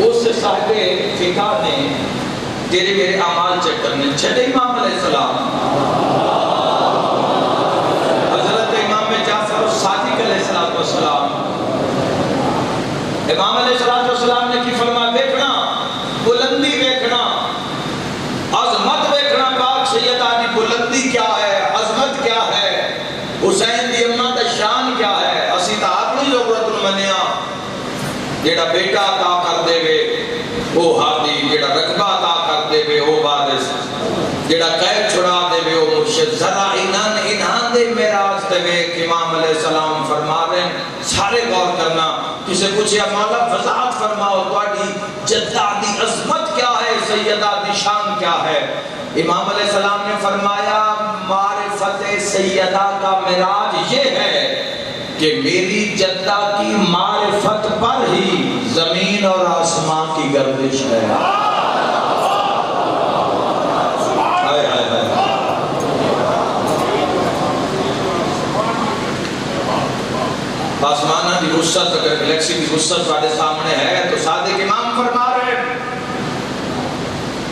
اس صاحب فقہ نے تیرے میرے اعمال چیک کرنے چھٹے امام علیہ السلام حضرت امام جعفر الصادق علیہ السلام امام علیہ السلام نے کی فرمایا دیکھنا بلندی دیکھنا عظمت دیکھنا پاک سیدہ دی بلندی کیا ہے عظمت کیا ہے حسین دی اماں دا شان کیا ہے اسی تا اپنی ضرورت منیا جیڑا بیٹا عطا کر دے وے وہ ہادی جیڑا رقبہ عطا کر دے وے وہ وارث جیڑا قید چھڑا دے وے وہ مرشد ذرا انہاں دے معراج تے وے امام علیہ السلام فرما رہے ہیں سارے غور کرنا کسے پوچھے مولا وضاحت فرماؤ تواڈی جدہ دی عظمت کیا ہے سیدہ دی شان کیا ہے امام علیہ السلام نے فرمایا معرفت سیدہ کا معراج یہ ہے کہ میری جدہ کی معرفت پر ہی زمین اور آسمان کی گردش ہے آسمانہ کی وسعت اگر گلیکسی کی وسعت والے سامنے ہے تو صادق امام فرما رہے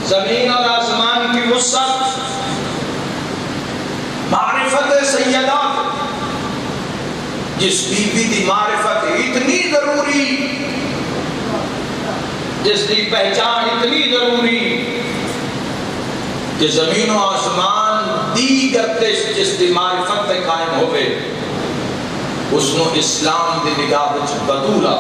زمین اور آسمان کی وسعت معرفت سیدہ جس بی بی دی معرفت اتنی ضروری جس دی پہچان اتنی ضروری کہ زمین و آسمان دی گردش جس دی معرفت پہ قائم ہوئے اس نو اسلام دی نگاہ وچ بدولا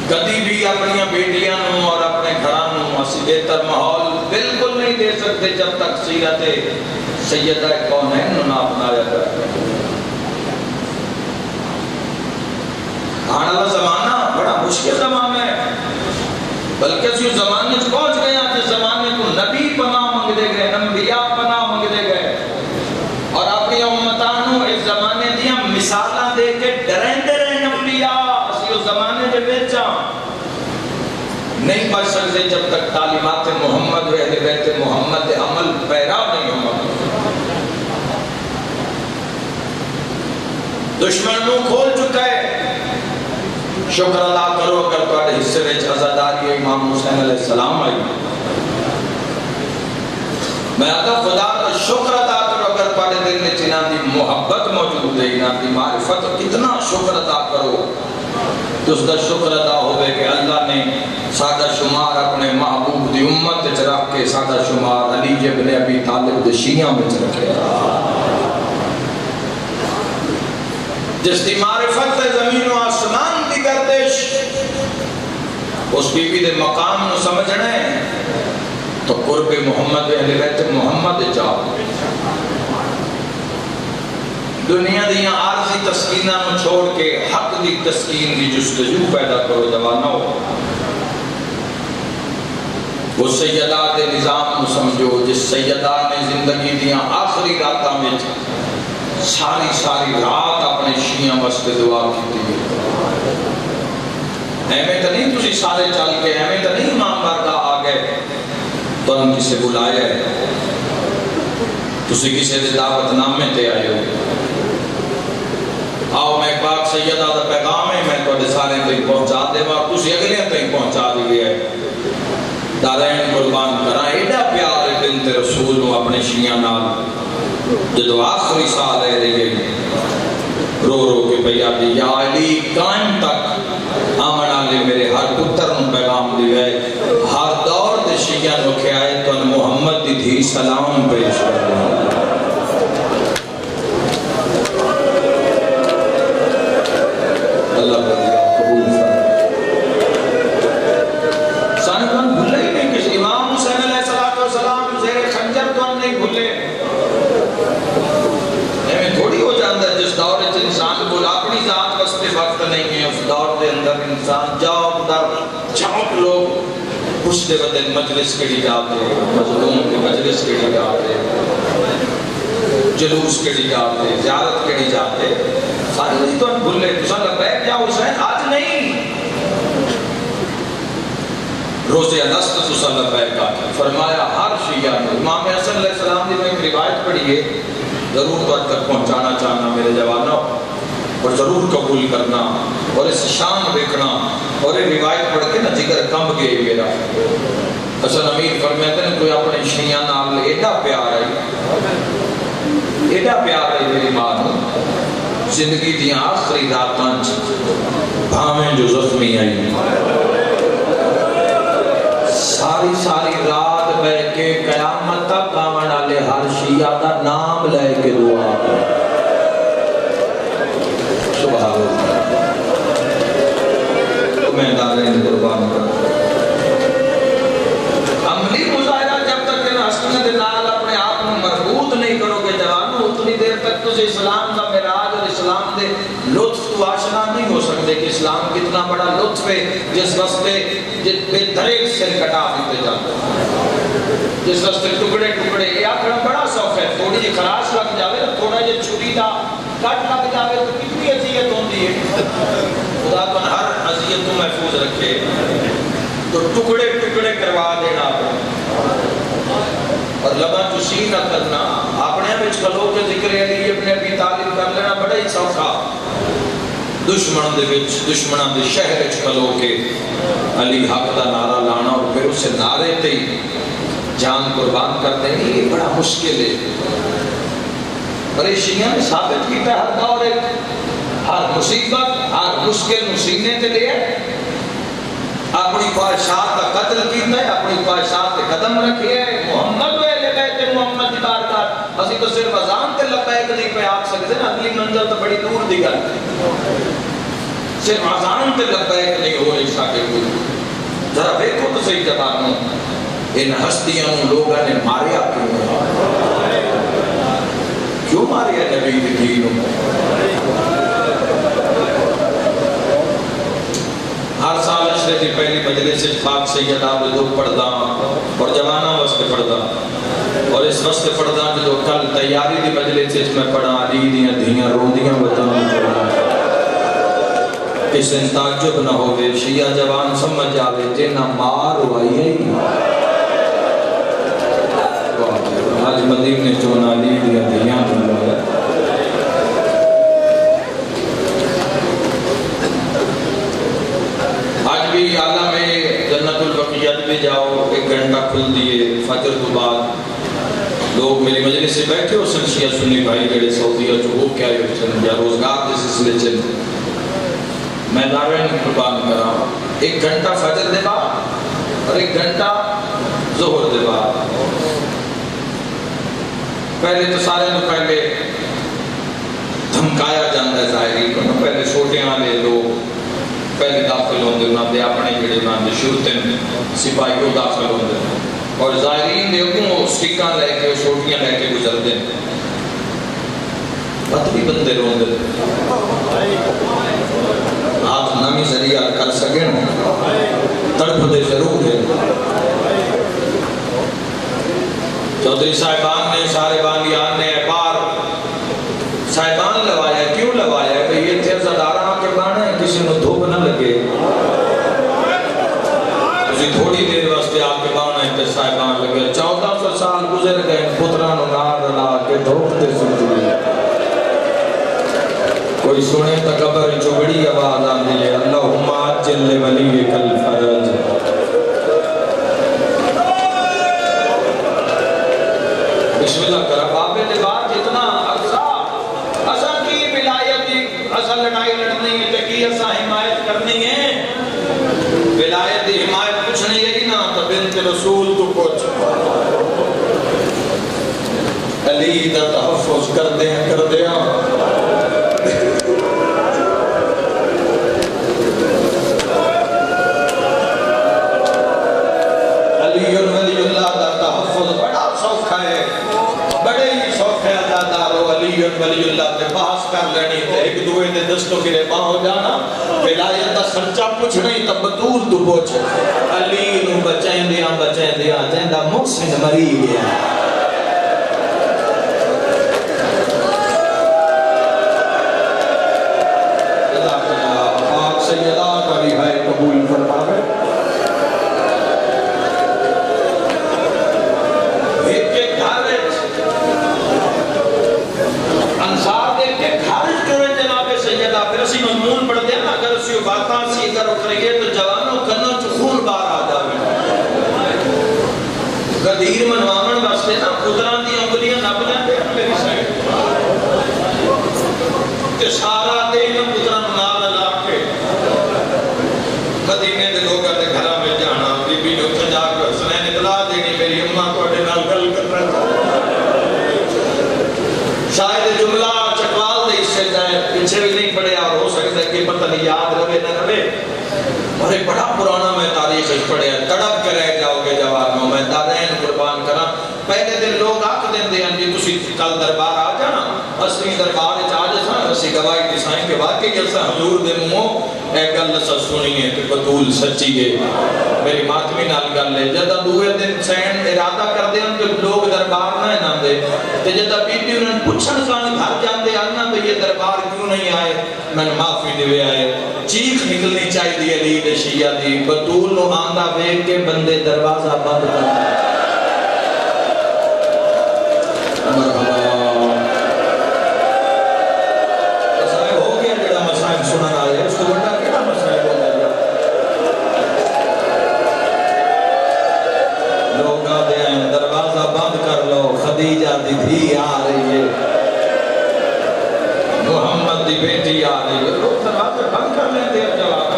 کدی بھی اپنی بیٹیاں نو اور اپنے گھراں نو اسی بہتر ماحول بالکل نہیں دے سکتے جب تک سیرت سیدہ کونین نو نہ اپنایا کرے آنے والا زمانہ بڑا مشکل زمانہ ہے بلکہ اسی زمانے سے پہنچ گیا جس زمانے کو نبی پناہ مانگ دے گئے انبیاء پناہ مانگ دے گئے اور اپنی امتانوں اس زمانے دیا مثالہ دے کے ڈرائندے رہے انبیاء اسی اس زمانے دے بیچا نہیں پڑھ سکتے جب تک تعلیمات محمد و اہل بیت محمد عمل پیرا نہیں ہوگا دشمن منہ کھول چکا ہے شکر اللہ کرو اگر تواڈے حصے وچ عزاداری امام حسین علیہ السلام آئی میں آتا خدا کا شکر ادا کرو اگر پڑے دل میں چنان دی محبت موجود ہے انہاں دی معرفت کتنا شکر ادا کرو تو اس کا شکر ادا ہوئے کہ اللہ نے سادہ شمار اپنے محبوب دی امت وچ رکھ کے سادہ شمار علی ابن ابی طالب دے شیعہ وچ رکھے جس دی معرفت زمین و آسمان دی گردش اس بی بی دے مقام نو سمجھنا ہے تو قرب محمد اہل بیت محمد جاؤ دنیا دیاں عارضی تسکینہ نو چھوڑ کے حق دی تسکین دی جستجو پیدا کرو جوانو وہ سیدہ دے نظام نو سمجھو جس سیدہ نے زندگی دیاں آخری راتاں میں ساری رات اپنے شیعہ واسطے دعا کی تھی ایمیں تو نہیں تسی سارے چل کے ایمیں تو نہیں امام بارگاہ آ گئے تو ہم کسے بلائے تسی کسے دے دعوت نامے تے آئے ہو آؤ میں پاک سیدہ دا پیغام ہے میں تو سارے تک پہنچا دے وہاں تسی اگلے تک پہنچا دیئے ہے دارین قربان کرائیں ایڈا پیار بنت رسول نو اپنے شیعہ نال جدو آخری سال ہے رہ گئی رو کے بھیا دی یا علی قائم تک آمن آلے میرے ہر پتر نو پیغام دی گئے ہر دور دے شیعہ نو کھے آئے تو محمد دی تھی سلام پیش کر اللہ بھلیا قبول فرمائے سانکان بھولے ہی نہیں کسی امام حسین علیہ السلام زیر خنجر تو ہم نہیں بھولے ہمیں تھوڑی ہو جاندہ ہے جس دور سے انسان بولا اپنی ذات واسطے وقت نہیں ہے اس دور دے اندر انسان جاؤ در چھوٹ لوگ پشتے بدل مجلس کے لیے جاتے مظلوم کے مجلس کے لیے جاتے جلوس کے لیے جاتے زیارت کے لیے جاتے سارے نہیں تو ہم بھولے تو سن لگ بیٹھ جاؤ حسین آج نہیں روزے الست تو سن لگ بیٹھ فرمایا ہر شیعہ نے امام حسن علیہ السلام دی میں ایک روایت پڑھی ہے ضرور تو تک پہنچانا چاہنا میرے جوانوں اور ضرور قبول کرنا اور اس شان دیکھنا اور یہ روایت پڑھ کے نا جگر کم گئے میرا حسن امیر فرماتے ہیں کوئی اپنے شیعہ نال ایڈا پیار ہے میری ماں زندگی دی آخری راتاں بھامیں جو زخمی آئی ساری رات بیٹھ کے قیامت تک آمن آلے ہر شیعہ دا نام لے کے دعا سبحان اللہ میں دارین قربان کر عملی مظاہرہ جب تک کہ حسنت نال اپنے آپ میں مربوط نہیں کرو گے جوانو اتنی دیر تک تجھے اسلام کا معراج اور اسلام دے لطف تو آشنا نہیں ہو سکتے کہ اسلام کتنا بڑا لطف ہے جس واسطے بے دریک سے کٹا دیتے جاتے جس واسطے ٹکڑے یہ آکھنا بڑا سوف ہے تھوڑی جی خراش لگ جاوے تھوڑا جی چھری دا کٹ لگ جاوے تو کتنی عذیت ہوندی ہے خدا تو ہر عذیت کو محفوظ رکھے تو ٹکڑے کروا دینا اور لبا چوسی نہ کرنا اپنے بچ کلو کے ذکر علی اپنے ابی طالب کر لینا بڑا ہی سوکھا دشمن دے شہر وچ کلو کے علی حق دا نعرہ لانا اور پھر اسے نعرے تے جان قربان کرتے ہیں یہ بڑا مشکل ہے پر شیعہ نے ثابت کیتا ہر دور ہر مصیبت ہر مشکل مسینے تے لے اپنی خواہشات کا قتل کیتا ہے اپنی خواہشات کے قدم رکھے ہے محمد و اہل بیت محمد کی بارگاہ اسی تو صرف اذان تے لبیک نہیں پہ آ سکتے نا اگلی منزل تو بڑی دور دی گل صرف اذان تے لبیک نہیں ہو رہی ساکے کوئی ذرا دیکھو تو صحیح جوانوں ان ہستیاں لوگوں نے ماریا کیوں ماریا نبی دی دینوں ہر سال عشرے کی پہلی مجلس پاک سیدہ بدو پڑھدا اور جوانہ واسطے پڑھدا اور اس واسطے پڑھدا جو کل تیاری دی مجلس میں پڑھا علی دیاں دھیاں روندیاں وطن پڑھا اس ان تعجب نہ ہوئے شیعہ جوان سمجھ آوے جنہ مار ہوئی ہے آج مدینے چون علی دیاں دھیاں پڑھا آج بھی عالم جنت البقیت میں جاؤ ایک گھنٹہ کھل دیئے فجر تو بعد میری مجلس سے بیٹھے ہو سن شیعہ سنی بھائی جڑے سعودیہ جو ہو کیا یا روزگار کے سلسلے چل میں دارین قربان کرا 1 گھنٹہ فجر دے بعد اور 1 گھنٹہ ظہر دے بعد پہلے تو سارے تو پہلے دھمکایا جاندہ ہے ظاہری کو پہلے چھوٹے والے لوگ پہلے داخل ہوندے انہوں نے اپنے جڑے انہوں نے شرطیں سپاہی کو داخل ہوندے اور ظاہرین دیکھوں وہ سٹکاں لے کے چھوٹیاں لے کے گزر دیں بات بھی بندے روندے آپ نامی ذریعہ کر سکیں تڑپ دے ضرور ہے چودھری صاحبان نے سارے بانیان نے بار صاحبان لوایا کیوں لوایا ہے کہ یہ تھے زدارہ کے بانے ہیں کسی نے دھوپ نہ لگے کسی تھوڑی دیر واسطے آپ کے بانے ہیں کہ صاحبان لگے 1400 سال گزر گئے پتران و نار لا کے دھوپ تے سنتی ہے کوئی سنے تکبر چوڑی آواز آن دے اللہم آجل لے ولی کل فرج بسم اللہ کرا بابے دے بعد جتنا عرصہ اصل کی ولایت اصل لڑائی لڑنی ہے تکی اصل حمایت کرنی ہے ولایت دی حمایت کچھ نہیں ہے نا تو بنت رسول تو کچھ علی دا تحفظ کر دیں علی ولی اللہ دا تحفظ بڑا سوکھا ہے بڑے ہی سوکھے عزادارو علی ولی اللہ تے بحث کر لینی تے ایک دوئے دے دستوں کی ربا ہو جانا ولایت دا سرچہ پوچھ نہیں تب بطول تو پوچھ علی نو بچائیں دیا جیندہ محسن مری گیا پاک سیدہ کا رہائی قبول فرماوے غدیر منوامن واسطے نا خدران دی انگلیاں نب لیندے ہیں میری سائٹ کہ سارا دے انہوں خدران نال لا کے مدینے دے لوگا دے گھرہ میں جانا بی بی نے اتھا جا کے حسنین اطلاع دینی میری اممہ کو اڈے نال گل کر رہا شاید جملہ چکوال دے اس سے جائے پیچھے بھی نہیں پڑے اور ہو سکتا ہے کہ پتہ نہیں یاد رہے نہ رہے اور ایک بڑا پرانا میں تاریخ اس پڑے ہیں تڑپ کے رہ جاؤ گے جوانوں میں دارین قربان کرا پہلے دن لوگ آکھ دیں دے انجی تسی کل دربار آ جانا اصلی دربار اچھا جسا اسی گواہی دسائیں کے واقعی جیسا حضور دے منہ ایک گل نسا سنی ہے کہ بطول سچی ہے میری ماتمی نال گل ہے جدہ دوئے دن سین ارادہ کر دیں کہ لوگ دربار نہ نام دے تو جدہ بی بی انہوں پچھن کان گھر جان دے آنا تو یہ دربار کیوں نہیں آئے میں معافی دے آئے چیخ نکلنی چاہی دی علی دے شیعہ دی بطول نو آندہ بیگ کے بندے دروازہ بند کرتا مرحبا مسائل ہو گیا جڑا مسائل سنن آئے اس کو بڑا کیا مسائل ہو گیا لوگ آدھے ہیں دروازہ بند کر لو خدیجہ دی دھی آ رہی ہے محمد دی بیٹی آ رہی ہے لوگ دروازے بند کر لیں دے جواب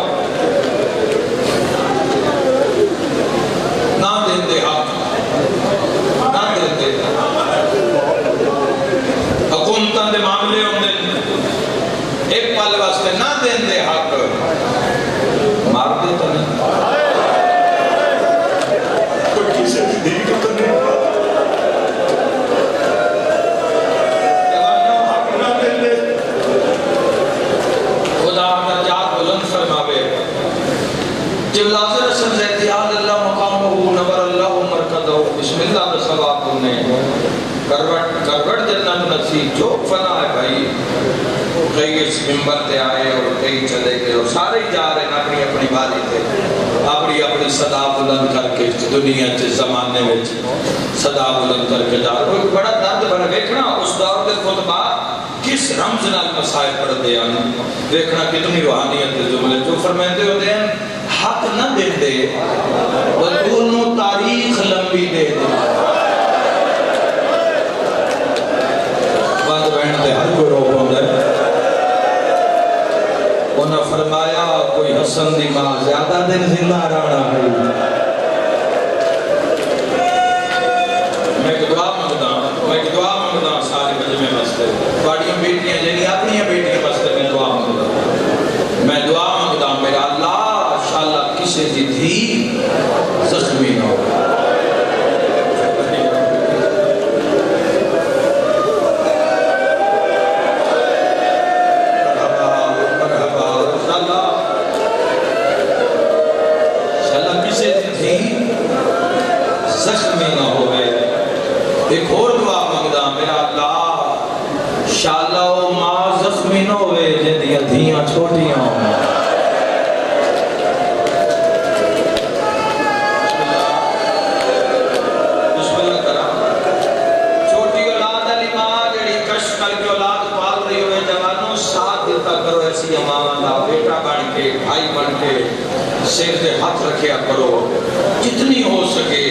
نہ دیتے حق نہ دیتے حکومتاں دے معاملے ہوں دے ایک پل واسطے نہ دیتے حق مار دیتا نہیں کوئی کسی بھی دھی کو تو نہیں جب لازر رسل زیدی آل اللہ مقامہو نور اللہ مرکدہو بسم اللہ دا ثواب کرنے کروڑ جنت نصیب جو فنا ہے بھائی کئی اس ممبر تے آئے اور کئی چلے گئے اور سارے جا رہے ہیں اپنی اپنی باری تے اپنی صدا بلند کر کے دنیا کے زمانے میں صدا بلند کر کے جا رہے ہیں بڑا درد بڑا دیکھنا اس دور کے خطبہ کس رمز نال مسائل پڑھ دے آنا دیکھنا کتنی روحانیت دے جملے جو فرمائندے ہوتے ہیں حق نہ دے دے وہ دونوں تاریخ لمبی دے دے زخمی نہ ہوئے. ایک اور دعا منگدا میرا اللہ شالا او ماں زخمی نہ ہوئے جدیاں دھیاں چھوٹیاں ہوں. بیٹا بن کے بھائی بن کے سر سے ہاتھ رکھیا کرو. جتنی ہو سکے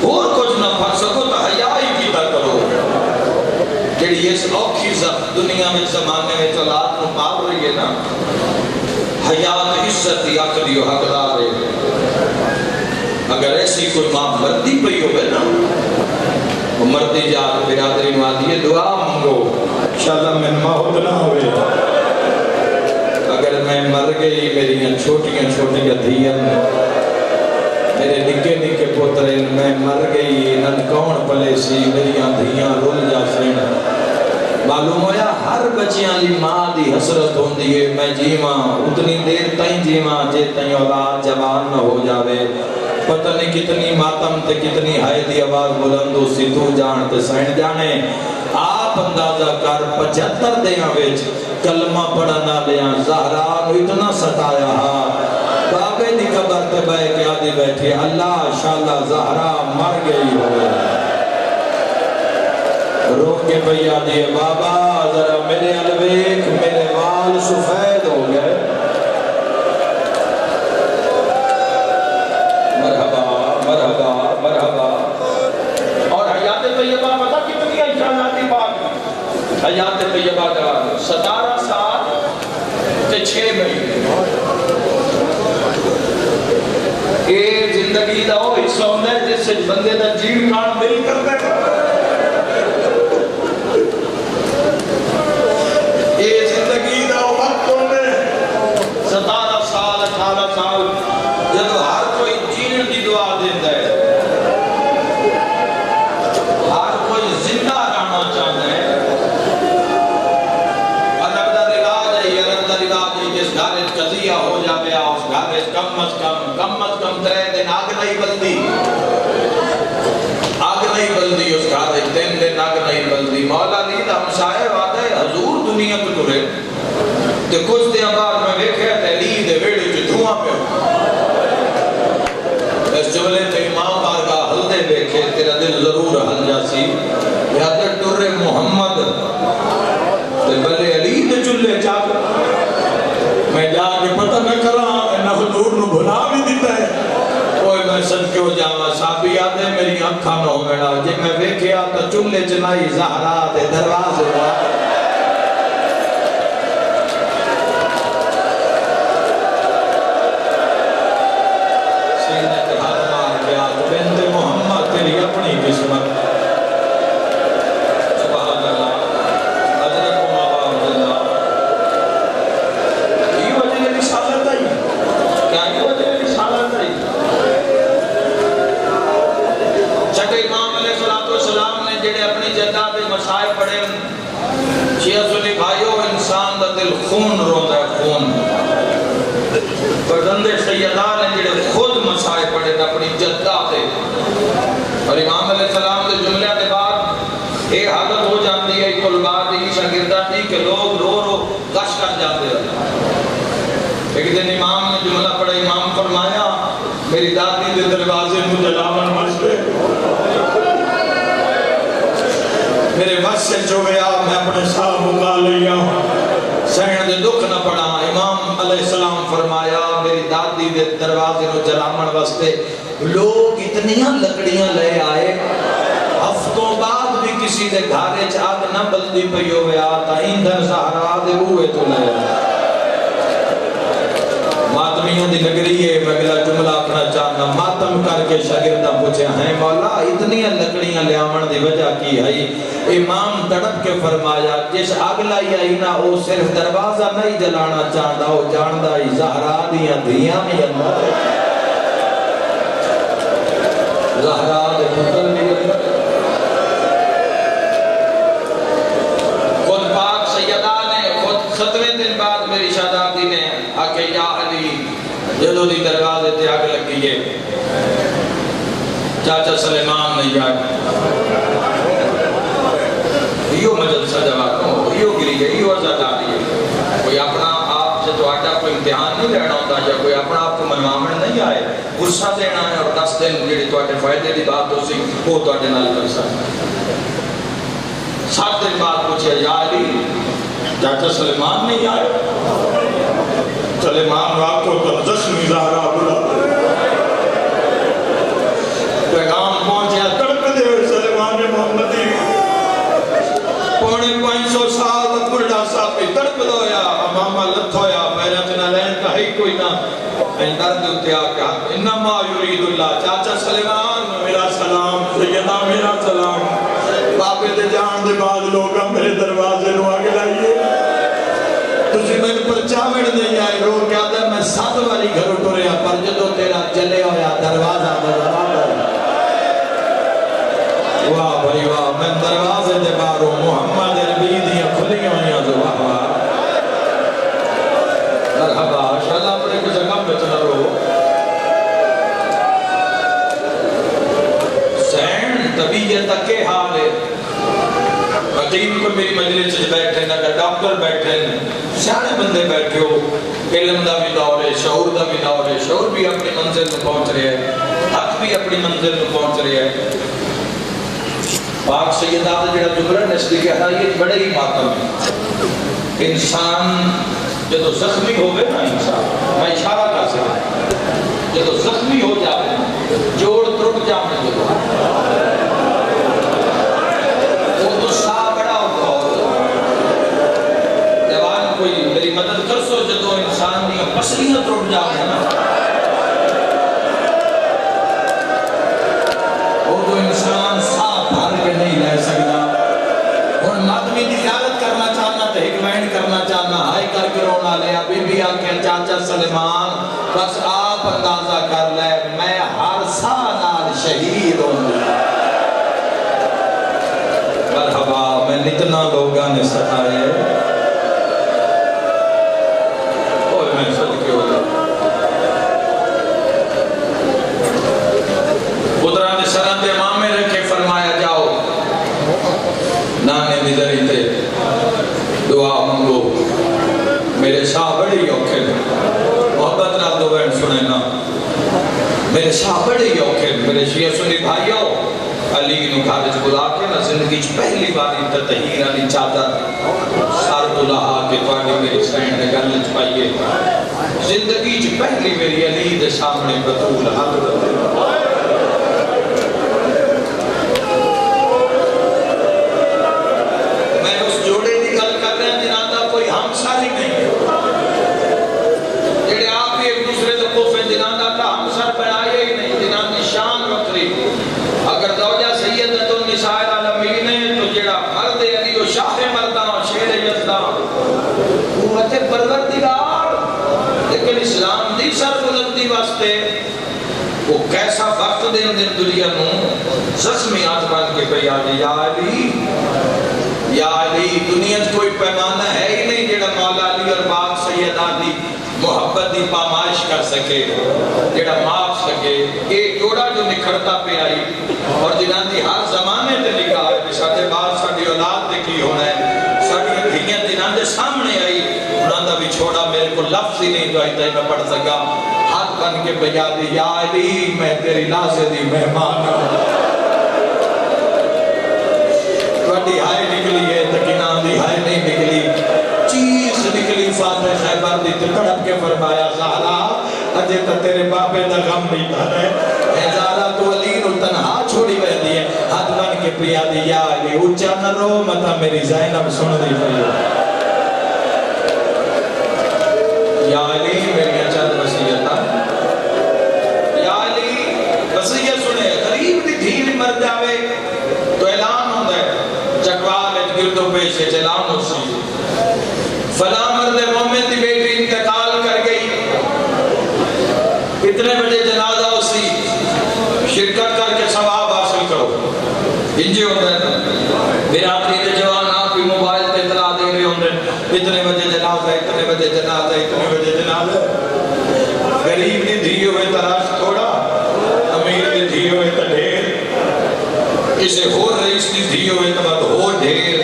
اور کچھ نہ پڑھ سکو تو حیا ہی کیتا کرو. جڑی اس اوکھی دنیا میں زمانے میں اولاد کو پال رہی ہے نا, حیات عزت دی آخری و حقدار ہے. اگر ایسی کوئی ماں مردی پئی ہوئے نا, وہ مردی جا برادری مادی دعا مانگو انشاءاللہ میں موت نہ ہوئے. اگر میں مر گئی میری چھوٹیاں چھوٹیاں دھیاں میرے نکے نکے پوترے میں مر گئی نن کون پلے سی میری دھیاں رول جا سین. معلوم ہویا ہر بچیاں لی ماں دی حسرت ہوندی ہے میں جیواں اتنی دیر تائیں جیواں جے تائیں اولاد جوان نہ ہو جاوے. پتہ نہیں کتنی ماتم تے کتنی ہائے دی آواز بلند ہو سی تو جان تے سائن جانے. آپ اندازہ کر 75 دیاں ویچ کلمہ پڑھنا لیاں زہرا نو اتنا ستایا ہا. بابے دی قبر تے بے کے آدھی بیٹھے اللہ شاءاللہ زہرا مر گئی ہوئے. روک کے بھئی آدھی بابا ذرا میرے الویک میرے وال سفید ہو گئے. مرحبا مرحبا مرحبا. اور حیات طیبہ پتہ کتنی انشاءاللہ بات حیات طیبہ کا 17 سال تے 6 مہینے یہ زندگی دا وہ حصہ ہوتا ہے جس سے بندے دا جیو کان دل کرتا ہے. یہ زندگی دا وہ وقت ہوتا ہے 17 سال 18 سال جب ہر کوئی جینے دی دعا دیتا ہے, ہر کوئی زندہ رہنا چاہتا ہے. اور اب دا رواج ہے یہ رب دا رواج ہے جس گھر قضیہ ہو جاوے اس گھر کم از کم 3 دن آگ نہیں بلدی. آگ نہیں بلدی اس گھر 3 دن آگ نہیں بلدی. مولا علی دا ہمسائے وعدہ ہے حضور دنیا کو ٹرے تے کچھ دن بعد میں دیکھا تے علی دے ویڑے چ دھواں پہ اس جملے تے امام بارگاہ ہلدے دیکھے تیرا دل ضرور ہل جاسی. یاد ٹرے محمد تے بلے علی دے چلے چاک میں جا کے پتہ نہ کرا نہ حضور نو بھلا بھی دیتا ہے. کوئی میں سن کیوں جاوا صحابی آدھے میری آنکھاں نہ ہو میرا جب میں دیکھیا تو چلے چنائی زہرا دے دروازے سینے تے ہاتھ مار گیا بنت محمد تیری اپنی قسمت. سبحان اللہ حضرت مابا اللہ یہ وجہ رسالت ہے. کیا یہ وجہ رسالت ہے؟ چھٹے امام علیہ السلام نے جڑے اپنی جدہ دے مسائل پڑھے شیعہ سنی بھائیو انسان دا دل خون روتا ہے خون. پردندے سیدان نے جڑے خود مسائل پڑھے اپنی جدہ دے. اور امام علیہ السلام دے جملے دے بعد ایک حالت ہو جاتی ہے طلباء دی شاگردہ دی کہ لوگ رو رو گش کر جاتے ہیں. ایک دن امام نے جملہ پڑھا امام فرمایا میری دادی دے دروازے میں جلاون مسئلے میرے بس سے جو گیا میں اپنے ساتھ مکا لیا سہن دے دکھ نہ پڑا. امام علیہ السلام فرمایا میری دادی دے دروازے میں جلاون واسطے لوگ اتنیاں لکڑیاں لے آئے ہفتوں بعد بھی کسی دے گھارے آگ نہ بلدی پہ ہوئے آتا ایندھر زہرا دے ہوئے تو لے آئے. ماتمیاں دی نگری ہے میں اگلا جملہ اپنا چاہنا ماتم کر کے شاگردہ پوچھے ہیں مولا اتنی لکڑیاں لے آمن دی وجہ کی ہے. امام تڑپ کے فرمایا جس آگ لائی آئی نا وہ صرف دروازہ نہیں جلانا چاہتا وہ جاندہ ہی زہرا دیاں دھیاں میں اندر زہرا دے پتر میں اندر. خود پاک سیدہ نے خود 7ویں دن بعد میری شہزادی نے آکے یا علی جدو دی دروازے تے آگ لگی ہے چاچا سلیمان نہیں آئے یہ مجد سجا کو یہ گری ہے یہ عزت آ رہی ہے کوئی اپنا آپ سے تو آٹا کوئی امتحان نہیں لینا ہوتا یا کوئی اپنا آپ کو منوامن نہیں آئے غصہ دینا ہے اور 10 دن جڑی تواڈے فائدے دی بات ہو سی وہ تواڈے نال کر سکتا 7 دن بعد پوچھا یا علی چاچا سلیمان نہیں آئے سلیمان آپ کو تو زخمی زہرا بلا پیغام پہنچیا تڑپ دے ہوئے سلیمان محمدی پونے 500 سال دا بڑھا صاحب پہ تڑپ دویا امامہ لت ہویا پیرت نہ لین کا ہی کوئی نہ این درد اتیا کہا انما یرید اللہ چاچا سلیمان میرا سلام سیدہ میرا سلام باپے دے جان دے بعد لوگا میرے دروازے نو آگے لائیے تجھے میں پر چاوڑ نہیں آئے رو کیا دے میں 7 والی گھر اٹھو رہا پر جدو تیرا چلے ہویا دروازہ دروازہ واہ بھائی واہ میں دروازے دے باروں محمد عربی دیا کھلی ہوئی ہیں واہ واہ مرحبا شاءاللہ اپنے کو جگہ پہ چلا رو سین طبیعت کے حال ہے حکیم کو میری مجلس سے بیٹھے نہ ڈاکٹر بیٹھے سارے بندے بیٹھے ہو علم دا بھی دور ہے شعور دا بھی دور ہے شعور بھی اپنی منزل میں پہنچ رہے ہیں حق بھی اپنی منزل میں پہنچ رہے ہیں پاک سیدہ دا جڑا جملہ نسلی کہتا ہے یہ بڑے ہی ماتم ہے انسان جدو زخمی ہو گئے نا انسان میں اشارہ کر سکتا جدو زخمی ہو جاوے جوڑ ترٹ جاوے جدو وہ تو سا بڑا ہوتا دیوان کوئی میری مدد کر سو جدو انسان دیا پسلیاں ترٹ جاوے نا وہ تو انسان نہیں لے سکتا اور مادمی دی زیارت کرنا چاہنا تو حکمین کرنا چاہنا ہائی کر کے رونا لیا بی بی آکے چاچا سلیمان بس آپ اندازہ کر لے میں ہر سال شہید ہوں مرحبا میں اتنا لوگاں نے ستائے اوہ میں صدقے ہو جاؤں قدران سرد امام میں رکھے فرمایا جاؤ نانے نظری تے دعا منگو میرے شاہ بڑی اوکھے محبت نہ دو بہن سنے نا میرے شاہ بڑی اوکھے میرے شیعہ سنی بھائیو علی نو خارج بلا کے نا زندگی پہلی باری تطہیر علی چادر سارت اللہ کے پاڑی میری سینڈ نے گرلچ پائیے زندگی پہلی میری علی دے سامنے بطول حضرت لیکن اسلام دی سر بلندی واسطے وہ کیسا وقت دن دن دنیا نو زخمی آج بن کے پہ آگے یا علی دنیا کوئی پیمانہ ہے ہی نہیں جڑا مولا علی اور باق سیدہ دی محبت دی پامائش کر سکے جڑا ماپ سکے ایک جوڑا جو نکھڑتا پہ آئی اور جنہاں دی ہر زمانے تے نکاح ہے ساڑھے بعد ساڑھی اولاد دے کی ہونا ہے ساڑھی دھیاں جنہاں دے سامنے آئی انہاں دا بھی چھوڑا میرے کو لفظ ہی نہیں دعائی تائی میں پڑھ سکا ہاتھ بن کے بجا دی یا علی میں تیری لازے دی مہمان ہوں وڈی ہائے نکلی ہے تکینان دی ہائے نہیں نکلی چیز نکلی فاتح خیبر دی تکڑپ کے فرمایا زہرا اجے تا تیرے باپے دا غم نہیں تھا رہے اے زہرا تو علی نو تنہا چھوڑی بہ دی ہے ہاتھ بن کے پریا دی یا علی اچھا نہ رو متا میری زینب سن دی پڑی یا علی میری چند وسیعتا یا علی وسیعت سنے غریب دی دھیر مر جاوے تو اعلان ہوندہ ہے چکوال ایک گردوں پیش اعلان ہو سی فلاں مرد مومن دی بیٹی انتقال کر گئی اتنے بجے جنازہ ہو سی شرکت کر کے ثواب حاصل کرو انجی ہوندہ ہے برادری دے جوان آپ کی موبائل تے اطلاع دے رہے ہوندے اتنے بجے جنازہ اتنے بجے جنازہ اتنے بجے جنازہ غریب دی دھی ہوئے تراش تھوڑا امیر دی دھی ہوئے تا ڈھیر اسے ہو رئیس دی دھی ہوئے تو بات ہو ڈھیر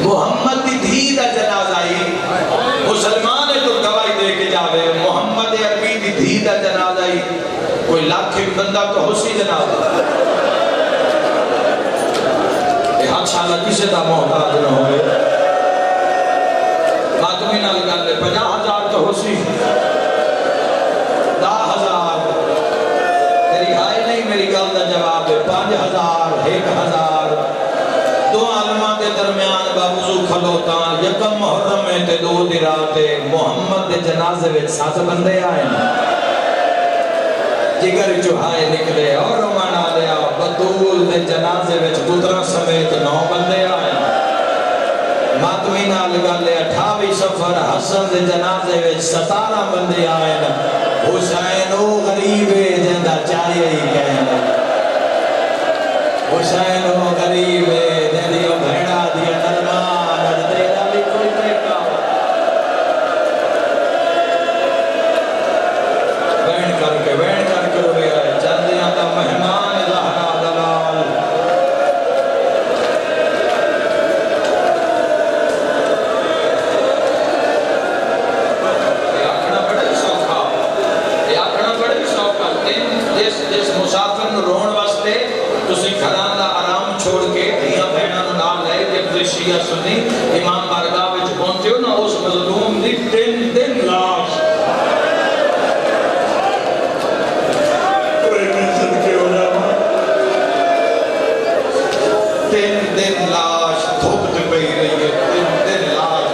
محمد دی دھی دا جنازہ ہی مسلمان ہے تو گواہی دے کے جاوے محمد عربی دی دھی دا جنازہ ہی کوئی لاکھ بندہ تو حسی جنازہ یہ حد شاءاللہ کسے دا محتاج نہ ہوئے ماتمی نہ لگا لے 50,000 تو حسی 10,000 تیری ہائی نہیں میری گل دا جواب ہے 5,000 1,000 دو عالمہ کے درمیان باوضو کھلوتا یکم محرم میں تے 2 دی راتے محمد دے جنازے وچ 7 بندے آئے جگر چوہائے نکلے اور رومانا لیا بطول دے جنازے وچ پترہ سمیت 9 بندے آئے ماتمی نال گلے 28 سفر حسن دے جنازے وچ 17 بندے آئے حسین او غریبے جندہ چاہیے ہی کہنے حسین او غریبے جندہ بھیڑا دیا نرمان اور تیرا بھی کوئی پیکا بین کر کے روئے آئے چندیاں تا مہمان زہرا دلال جس مسافر نو رون واسطے تسی گھران دا آرام چھوڑ کے دھیاں بہناں نو نال لے جب تسی شیعہ سنی امام بارگاہ وچ پہنچے ہو نا اس مظلوم دی 3 لاش کوئی میں صدقے ہو جاوا 3 لاش دھوپتے پہی رہی ہے 3 لاش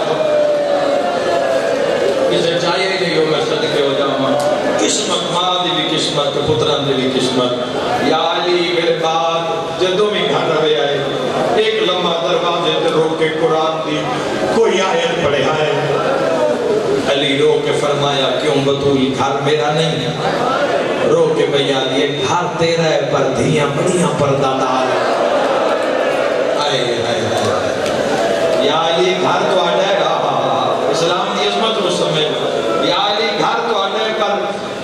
اسے چاہیے نہیں ہو میں صدقے ہو جاوا قسمت ماں دی بھی قسمت پتران دی بھی قسمت یا علی میرے بعد جدوں میں گھر روے آئے ایک لمبا دروازے تے رو کے قرآن دی کوئی آیت پڑھے آئے علی رو کے فرمایا کیوں بطول گھر میرا نہیں رو کے بھیا دیے گھر تیرا ہے پر دھیاں بڑیاں پردہ دار آئے یا علی گھر تو آڈا ہے اسلام دی عظمت کو سمجھ یا علی گھر تو آڈا ہے پر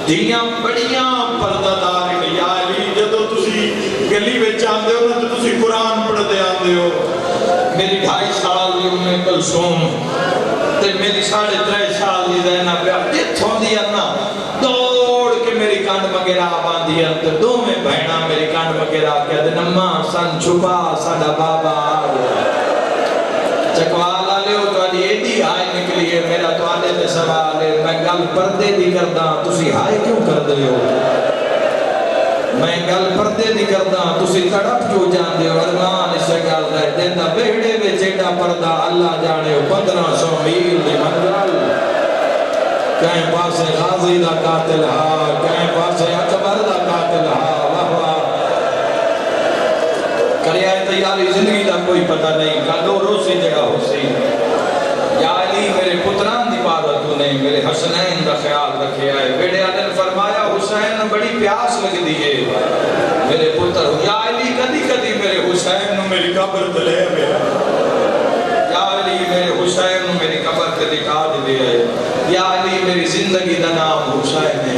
دھیاں بڑیاں پردہ دار یا علی جدو تسی گلی میں چاندے ہو نا تو تسی قرآن پڑھتے آندے ہو میری 2.5 سال دی ام کلثوم تے میری 3.5 سال دی زینب پہ اتھوں دیا نا دوڑ کے میری کانڈ مگرہ باندیا تے دو میں بہنا میری کانڈ مگرہ کیا دے نمہ سن چھپا ساڑا بابا آگیا چکوالا لے ہو تو آدھی ایڈی آئے نکلی ہے میرا تو آدھے تے سوال ہے میں گل پردے دی کردہ تسی ہائے کیوں کر دے ہو میں گل پردے دی کردہ تسی تڑپ کیوں جان دے ہو ارمان اسے گل رہے دیندہ بیڑے میں چیڑا پردہ اللہ جانے ہو 1500 میل دی منگل کہیں پاسے غازی دا قاتل ہا کہیں پاسے اکبر دا قاتل ہا واہ واہ کریا تیاری زندگی دا کوئی پتہ نہیں کلو روسی جگہ ہو سی یا علی میرے پتران دی بارت تو نہیں میرے حسنین دا خیال رکھے آئے بیڑے عدل فرمایا حسین بڑی پیاس لگ دیئے میرے پتر یا علی کدی کدی میرے حسین نو میری قبر دلے میرا یا علی میرے حسین نو میری قبر دلے دے آئے یا علی میری زندگی دا نام حسین ہے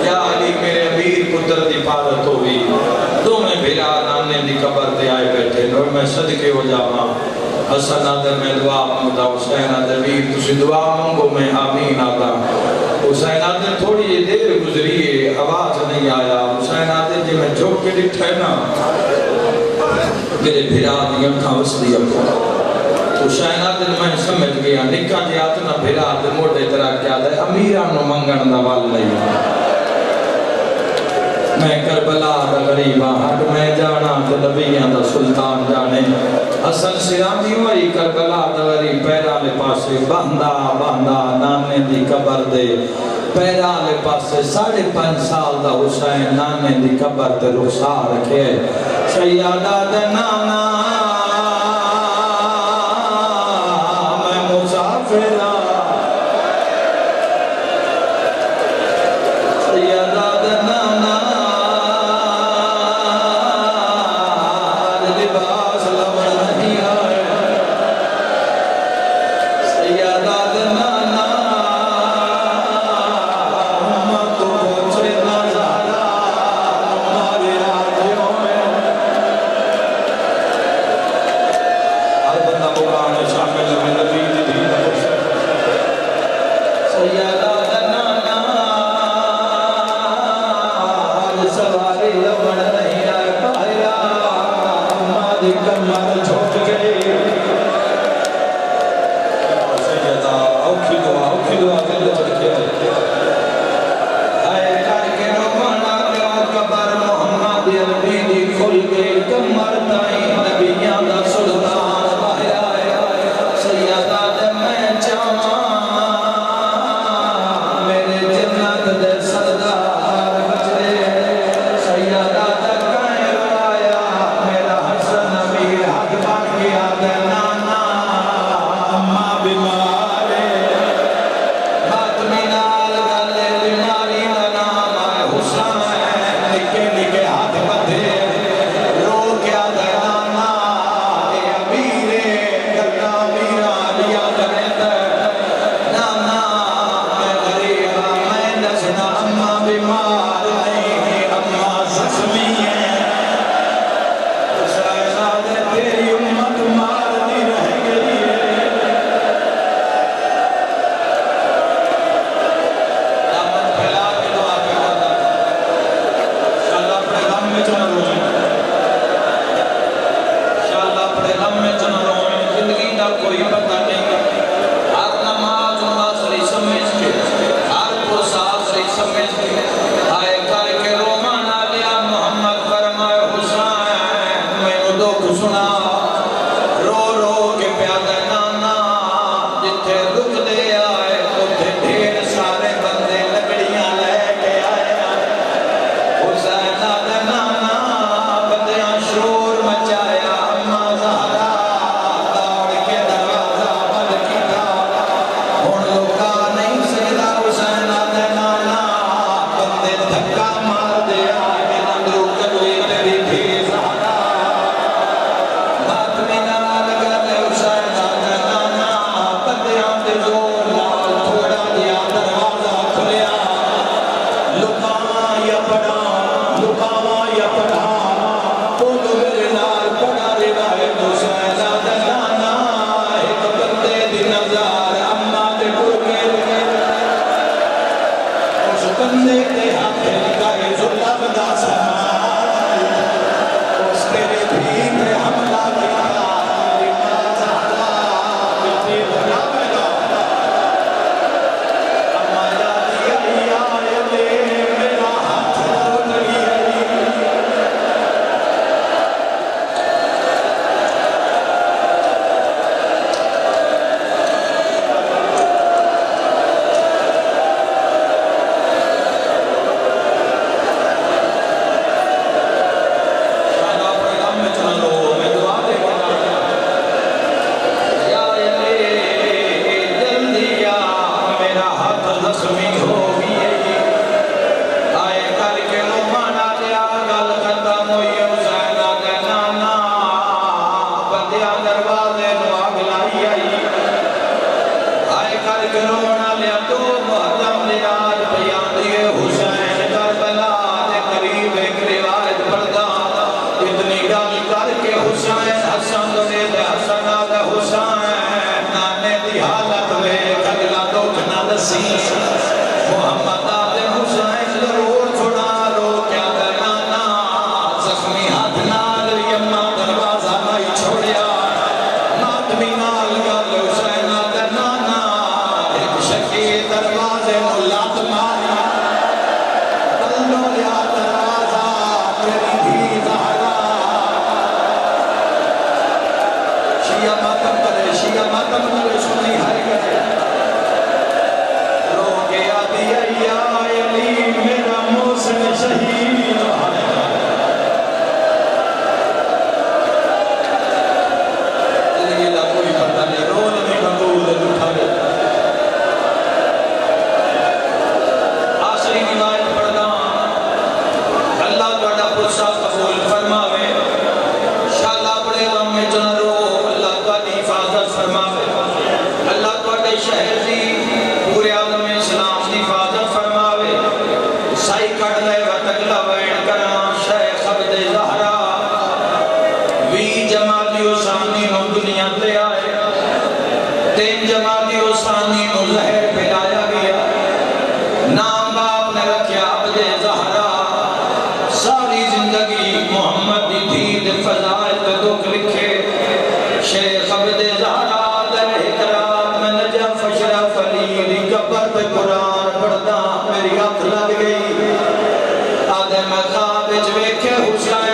یا علی میرے امیر پتر دی پارت ہوئی دو میں بھیرا نانے دی قبر دے آئے بیٹھے اور میں صدقے ہو جاواں حسن آدھر میں دعا مانگتا حسین آدھر ویر تسی دعا مانگو میں آمین آتا حسین آدھر تھوڑی دیر گزری ہے آواز نہیں آیا حسین آدھر جی میں جھوک کے ڈٹھا ہے نا میرے بھیرا دی اکھاں وسلی اکھاں حسین آدھر میں سمجھ گیا نکا جی آتنا بھیرا آدھر موٹے طرح کیا دے امیران نو منگن دا وال نہیں میں کربلا دا غریبہ ہٹ میں جانا تے نبیاں دا سلطان جانے حسن سرامی ہوئی کربلا دا غریب پیرا لے پاسے باندھا نانے دی قبر دے پیرا لے پاسے 5.5 سال دا حسین نانے دی قبر تے رخسار رکھے سیادہ دے نانا میں مسافرہ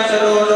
چلو